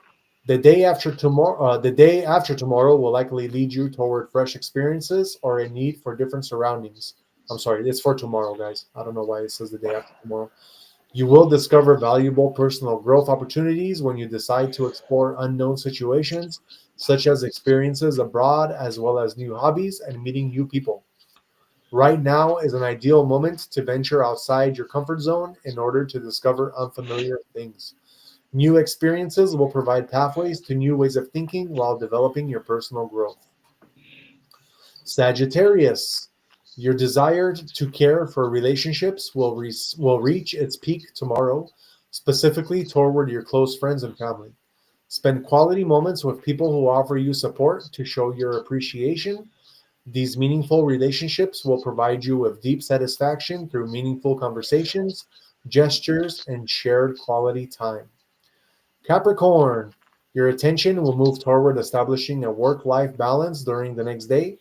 the day after tomorrow will likely lead you toward fresh experiences or a need for different surroundings. I'm sorry, it's for tomorrow, guys. I don't know why it says the day after tomorrow. You will discover valuable personal growth opportunities when you decide to explore unknown situations, such as experiences abroad, as well as new hobbies and meeting new people. Right now is an ideal moment to venture outside your comfort zone in order to discover unfamiliar things. New experiences will provide pathways to new ways of thinking while developing your personal growth. Sagittarius, your desire to care for relationships will reach its peak tomorrow, specifically toward your close friends and family. Spend quality moments with people who offer you support to show your appreciation. These meaningful relationships will provide you with deep satisfaction through meaningful conversations, gestures, and shared quality time. Capricorn, your attention will move toward establishing a work-life balance during the next day.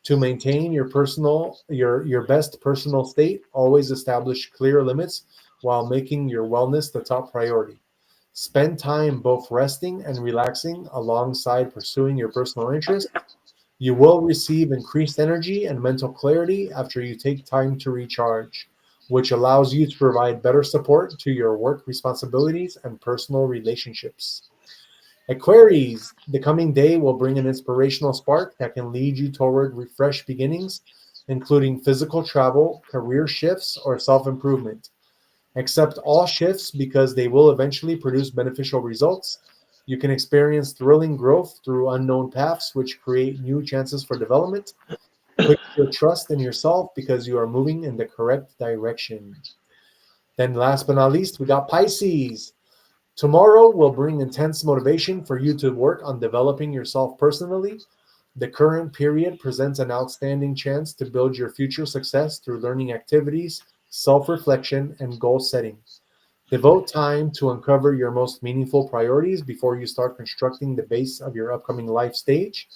To maintain your best personal state, always establish clear limits while making your wellness the top priority. Spend time both resting and relaxing alongside pursuing your personal interests. You will receive increased energy and mental clarity after you take time to recharge, which allows you to provide better support to your work responsibilities and personal relationships. Aquarius, the coming day will bring an inspirational spark that can lead you toward refreshed beginnings, including physical travel, career shifts, or self improvement. Accept all shifts because they will eventually produce beneficial results. You can experience thrilling growth through unknown paths, which create new chances for development. Put your trust in yourself because you are moving in the correct direction. Then, last but not least, we got Pisces. Tomorrow will bring intense motivation for you to work on developing yourself personally. The current period presents an outstanding chance to build your future success through learning activities, self reflection, and goal setting. Devote time to uncover your most meaningful priorities before you start constructing the base of your upcoming life stage.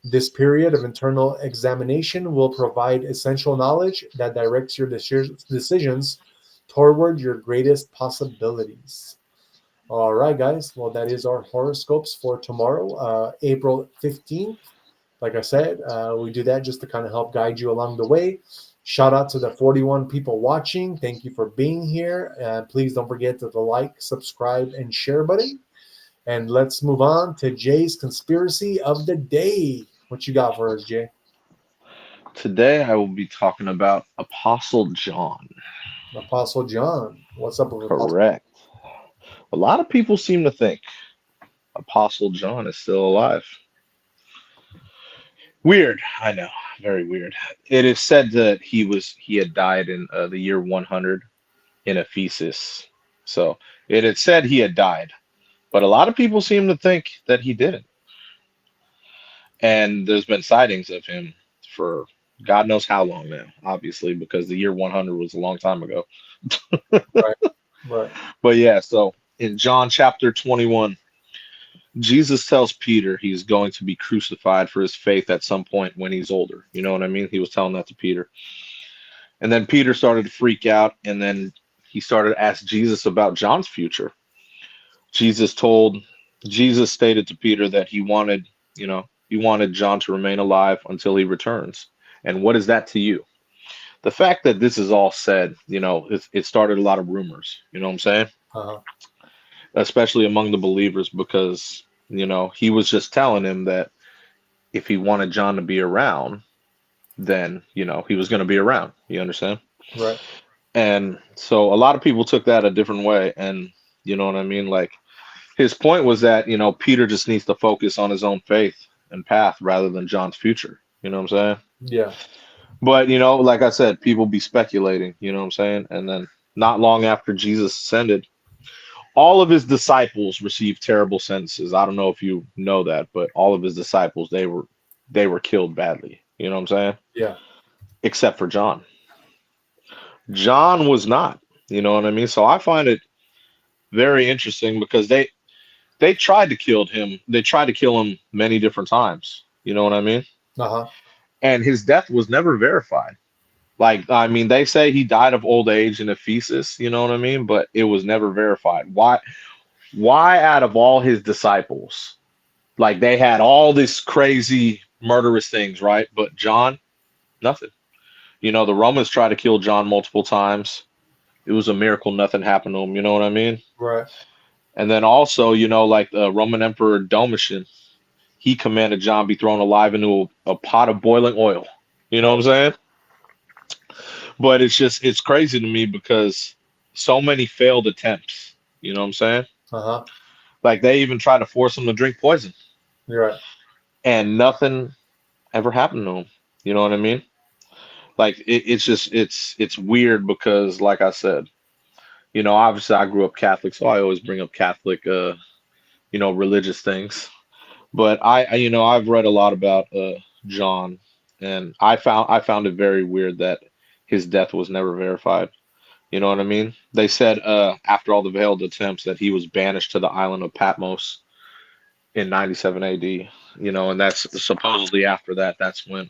This period of internal examination will provide essential knowledge that directs your decisions toward your greatest possibilities. All right, guys. Well, that is our horoscopes for tomorrow, April 15th. Like I said, we do that just to kind of help guide you along the way. Shout out to the 41 people watching. Thank you for being here. Please don't forget to the like, subscribe, and share button. And let's move on to Jay's conspiracy of the day. What you got for us, Jay? Today I will be talking about Apostle John. Apostle John. What's up with Apostle? Correct. A lot of people seem to think Apostle John is still alive. Weird, I know, very weird. It is said that he had died in the year 100 in Ephesus. So it had said he had died, but a lot of people seem to think that he didn't. And there's been sightings of him for God knows how long now, obviously, because the year 100 was a long time ago. Right. Right. But yeah, so in John chapter 21, Jesus tells Peter he's going to be crucified for his faith at some point when he's older. You know what I mean? He was telling that to Peter. And then Peter started to freak out, and then he started to ask Jesus about John's future. Jesus told, Jesus stated to Peter that he wanted John to remain alive until he returns. And what is that to you? The fact that this is all said, it started a lot of rumors. You know what I'm saying? Uh-huh. Especially among the believers, because he was just telling him that if he wanted John to be around, then he was going to be around. You understand? Right. And so a lot of people took that a different way, and you know what I mean. Like his point was that Peter just needs to focus on his own faith and path rather than John's future. You know what I'm saying? Yeah. But like I said, people be speculating. You know what I'm saying? And then not long after Jesus ascended, all of his disciples received terrible sentences. I don't know if you know that, but all of his disciples, they were killed badly. You know what I'm saying? Yeah. Except for John. John was not. You know what I mean? So I find it very interesting because they tried to kill him. They tried to kill him many different times. You know what I mean? Uh-huh. And his death was never verified. Like, I mean, they say he died of old age in Ephesus, you know what I mean? But it was never verified. Why out of all his disciples, like they had all this crazy murderous things, right? But John, nothing. The Romans tried to kill John multiple times. it was a miracle nothing happened to him. You know what I mean? Right. And then also, like the Roman Emperor Domitian, he commanded John be thrown alive into a pot of boiling oil. You know what I'm saying? But it's crazy to me because so many failed attempts. You know what I'm saying? Uh-huh. Like they even tried to force him to drink poison, You're right. and nothing ever happened to him. You know what I mean? Like it's just it's weird because, like I said, obviously I grew up Catholic, so I always bring up Catholic, religious things. But I've read a lot about John, and I found it very weird that his death was never verified. You know what I mean? They said after all the failed attempts that he was banished to the island of Patmos in 97 AD. And that's supposedly after that. That's when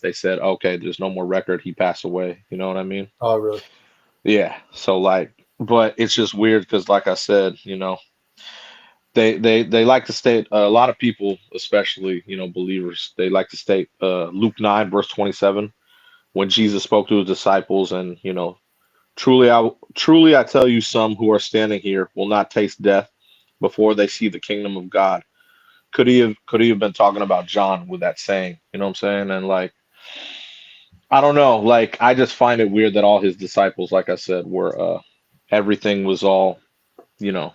they said, okay, there's no more record. He passed away. You know what I mean? Oh, really? Yeah. So like, but it's just weird because, like I said, they like to state a lot of people, especially believers, they like to state Luke 9 verse 27 when Jesus spoke to his disciples, and truly I tell you, some who are standing here will not taste death before they see the kingdom of God. Could he have been talking about John with that saying? You know what I'm saying? And like, I don't know, like I just find it weird that all his disciples, like I said, were everything was all, you know,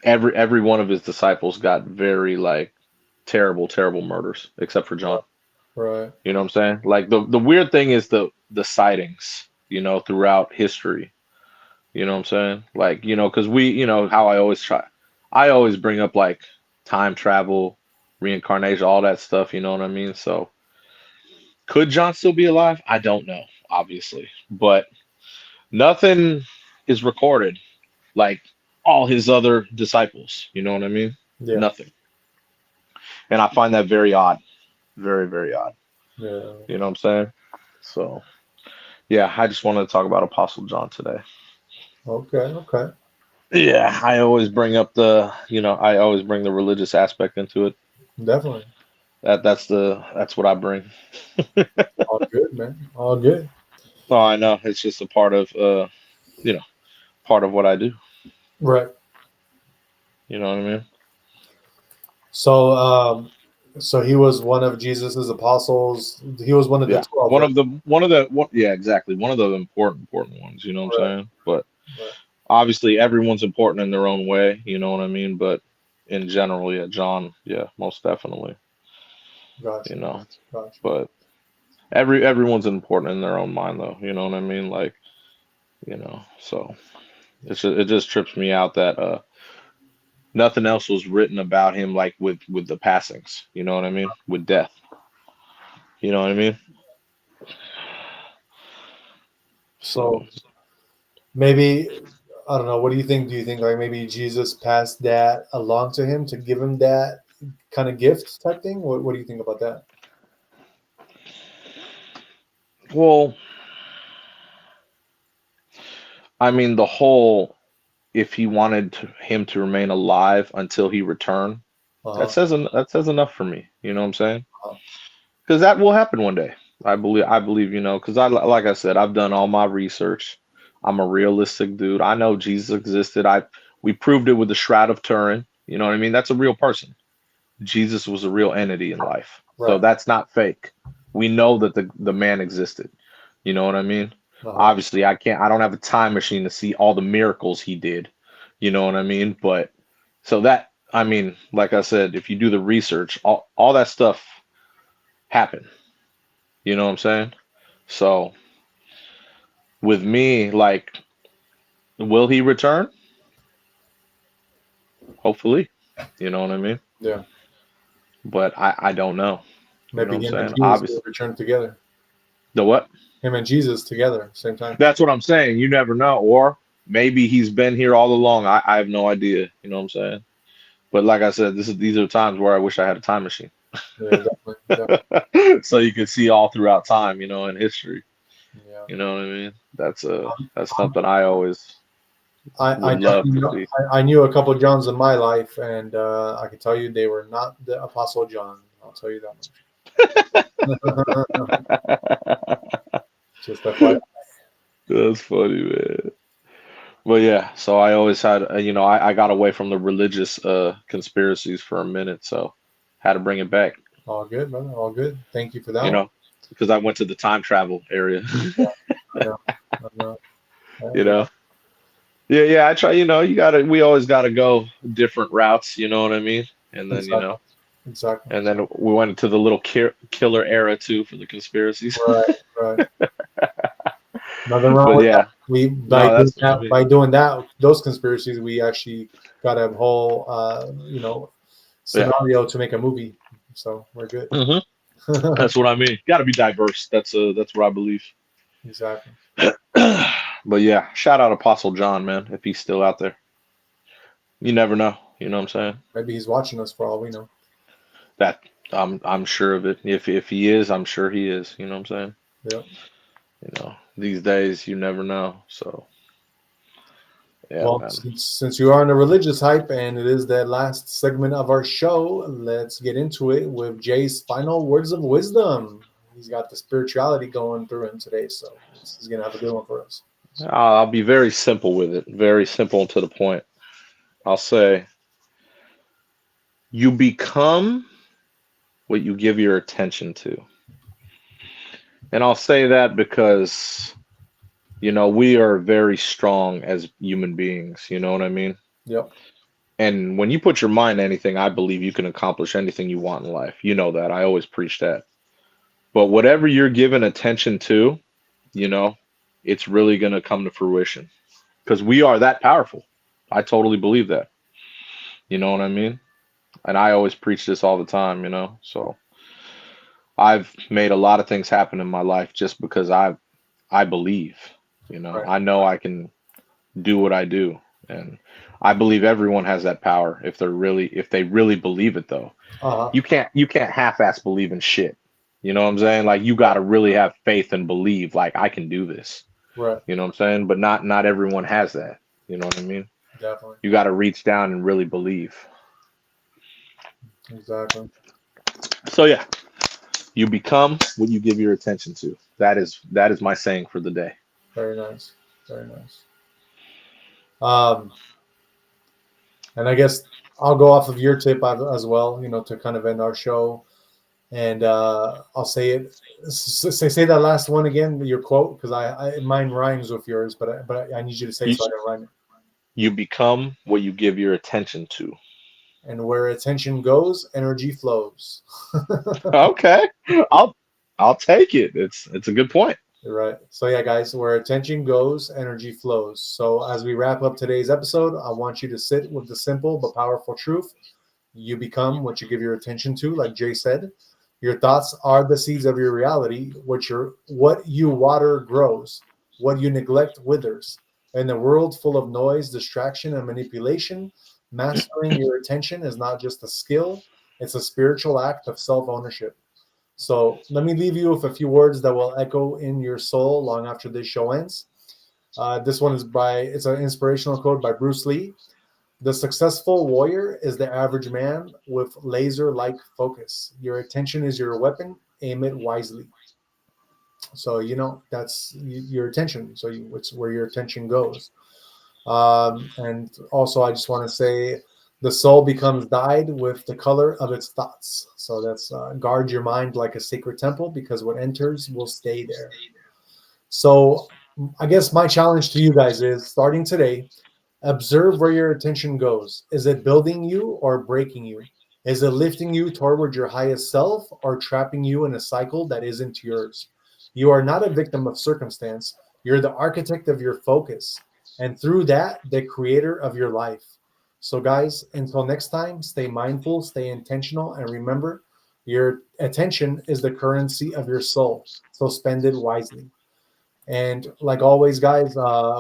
every one of his disciples got very like terrible, terrible murders, except for John. Right. You know what I'm saying? Like the weird thing is the sightings, throughout history. You know what I'm saying? Like, because how I always bring up like time travel, reincarnation, all that stuff, you know what I mean? So could John still be alive? I don't know, obviously. But nothing is recorded like all his other disciples, you know what I mean? Yeah. Nothing. And I find that very odd. Very, very odd. Yeah. You know what I'm saying? So yeah, I just wanted to talk about Apostle John today. Okay. Okay. Yeah, I always bring the religious aspect into it. Definitely. That's what I bring. All good, man. All good. Oh, I know. It's just a you know, part of what I do. Right. You know what I mean? So, so he was one of Jesus's apostles. He was one of the Yeah. 12, right? Yeah, exactly. One of the important ones, you know what I'm Right. saying? But Right. obviously everyone's important in their own way, you know what I mean? But in general, yeah, John, yeah, most definitely, you Gotcha. know. Gotcha. But everyone's important in their own mind though, you know what I mean? Like, so it just trips me out that nothing else was written about him like with the passings, you know what I mean? With death. You know what I mean? So So maybe I don't know. What do you think? Do you think like maybe Jesus passed that along to him to give him that kind of gift type thing? What do you think about that? well, I mean the whole if he wanted him to remain alive until he returned, Uh that says enough for me. You know what I'm saying? huh. Because that will happen one day. I believe, because like I said, I've done all my research. I'm a realistic dude. I know Jesus existed. We proved it with the Shroud of Turin. You know what I mean? That's a real person. Jesus was a real entity in life. So Right. that's not fake. We know that the man existed. You know what I mean? Uh huh. Obviously, I don't have a time machine to see all the miracles he did. You know what I mean? But so that, I mean, like I said, if you do the research, all that stuff happened. You know what I'm saying? So with me, like, will he return? Hopefully. You know what I mean? Yeah. But I don't know. You know Maybe what I'm him and saying? Jesus will Obviously. return together. The what? Him and Jesus together, same time. That's what I'm saying. You never know. Or maybe he's been here all along. I have no idea. You know what I'm saying? But like I said, these are times where I wish I had a time machine. Yeah, definitely. Definitely. So you could see all throughout time, in history. Yeah. You know what I mean? That's Um, something I always I would love definitely to know, see. I knew a couple of Johns in my life, and I can tell you they were not the Apostle John. I'll tell you that much. Just FYI. That's funny, man. But yeah, so I always had, I got away from the religious conspiracies for a minute, so had to bring it back, All good, brother. All good. Thank you for that you one. know, because I went to the time travel area, Yeah, I know. I know. you Yeah, know. Yeah, yeah, I try, we always gotta go different routes, you know what I mean? And then, exactly. Exactly. and then we went into the little killer era too for the conspiracies. Right. Right. Nothing wrong But with that. yeah, We no, that's what I mean. by doing that those conspiracies, we actually got a whole Yeah. scenario to make a movie. So we're good. hmm That's what I mean. Got to be diverse. That's what I believe. Exactly. But yeah, shout out Apostle John, man, if he's still out there. You never know. You know what I'm saying? Maybe he's watching us for all we know. That I'm sure of it. If he is, I'm sure he is. You know what I'm saying? Yep. These days you never know. So yeah, Well, man. since you are on the religious hype and it is the last segment of our show, let's get into it with Jay's final words of wisdom. He's got the spirituality going through him today, so he's gonna have a good one for us. I'll be very simple with it. Very simple and to the point. I'll say you become what you give your attention to. And I'll say that because, we are very strong as human beings. You know what I mean? Yep. And when you put your mind to anything, I believe you can accomplish anything you want in life. You know that. I always preach that. But whatever you're giving attention to, you know, it's really going to come to fruition because we are that powerful. I totally believe that. You know what I mean? And I always preach this all the time. So I've made a lot of things happen in my life just because I believe, Right. I know I can do what I do. And I believe everyone has that power if they really believe it though. Uh-huh. You can't half-ass believe in shit. You know what I'm saying? Like you got to really have faith and believe like I can do this. Right. You know what I'm saying? But not everyone has that. You know what I mean? Definitely. You got to reach down and really believe. Exactly. So yeah, you become what you give your attention to. That is my saying for the day. Very nice. Very nice. Um, and I guess I'll go off of your tip as well, to kind of end our show. And I'll say it. Say that last one again, your quote, because mine rhymes with yours, but I need you to say it You, so I can rhyme it. you become what you give your attention to. And where attention goes, energy flows. Okay. I'll I'll take it. It's a good point. Right. So yeah, guys, where attention goes, energy flows. So as we wrap up today's episode, I want you to sit with the simple but powerful truth. You become what you give your attention to, like Jay said. Your thoughts are the seeds of your reality. What you water grows. What you neglect withers. In a world full of noise, distraction, and manipulation, mastering your attention is not just a skill, it's a spiritual act of self-ownership. So let me leave you with a few words that will echo in your soul long after this show ends. This one it's an inspirational quote by Bruce Lee. The successful warrior is the average man with laser-like focus. Your attention is your weapon. Aim it wisely. So that's your attention. So it's where your attention goes. And also, I just want to say, the soul becomes dyed with the color of its thoughts. So that's guard your mind like a sacred temple, because what enters will stay there. So I guess my challenge to you guys is, starting today, observe where your attention goes. Is it building you or breaking you? Is it lifting you toward your highest self or trapping you in a cycle that isn't yours? You are not a victim of circumstance. You're the architect of your focus. And through that, the creator of your life. So, guys, until next time, stay mindful, stay intentional, and remember, your attention is the currency of your soul. So, spend it wisely. And like always, guys,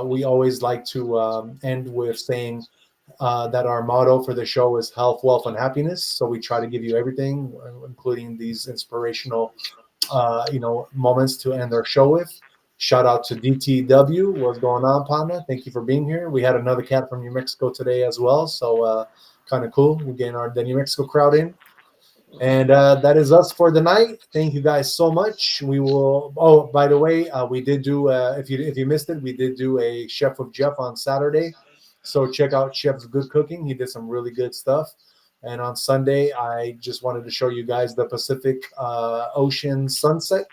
we always like to end with saying that our motto for the show is health, wealth, and happiness. So we try to give you everything, including these inspirational, moments to end our show with. Shout out to DTW. What's going on, partner? Thank you for being here. We had another cat from New Mexico today as well. So kind of cool. We're getting the New Mexico crowd in. And that is us for the night. Thank you guys so much. We will. Oh, by the way, we did do. If you missed it, we did do a Chef with Jeff on Saturday. So check out Chef's Good Cooking. He did some really good stuff. And on Sunday, I just wanted to show you guys the Pacific Ocean sunset.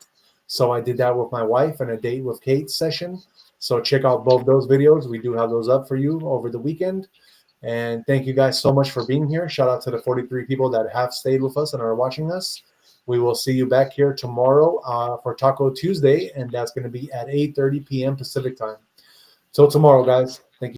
So I did that with my wife and a date with Kate session. So check out both those videos. We do have those up for you over the weekend. And thank you guys so much for being here. Shout out to the 43 people that have stayed with us and are watching us. We will see you back here tomorrow for Taco Tuesday, and that's going to be at 8:30 p.m. Pacific time. Till tomorrow, guys.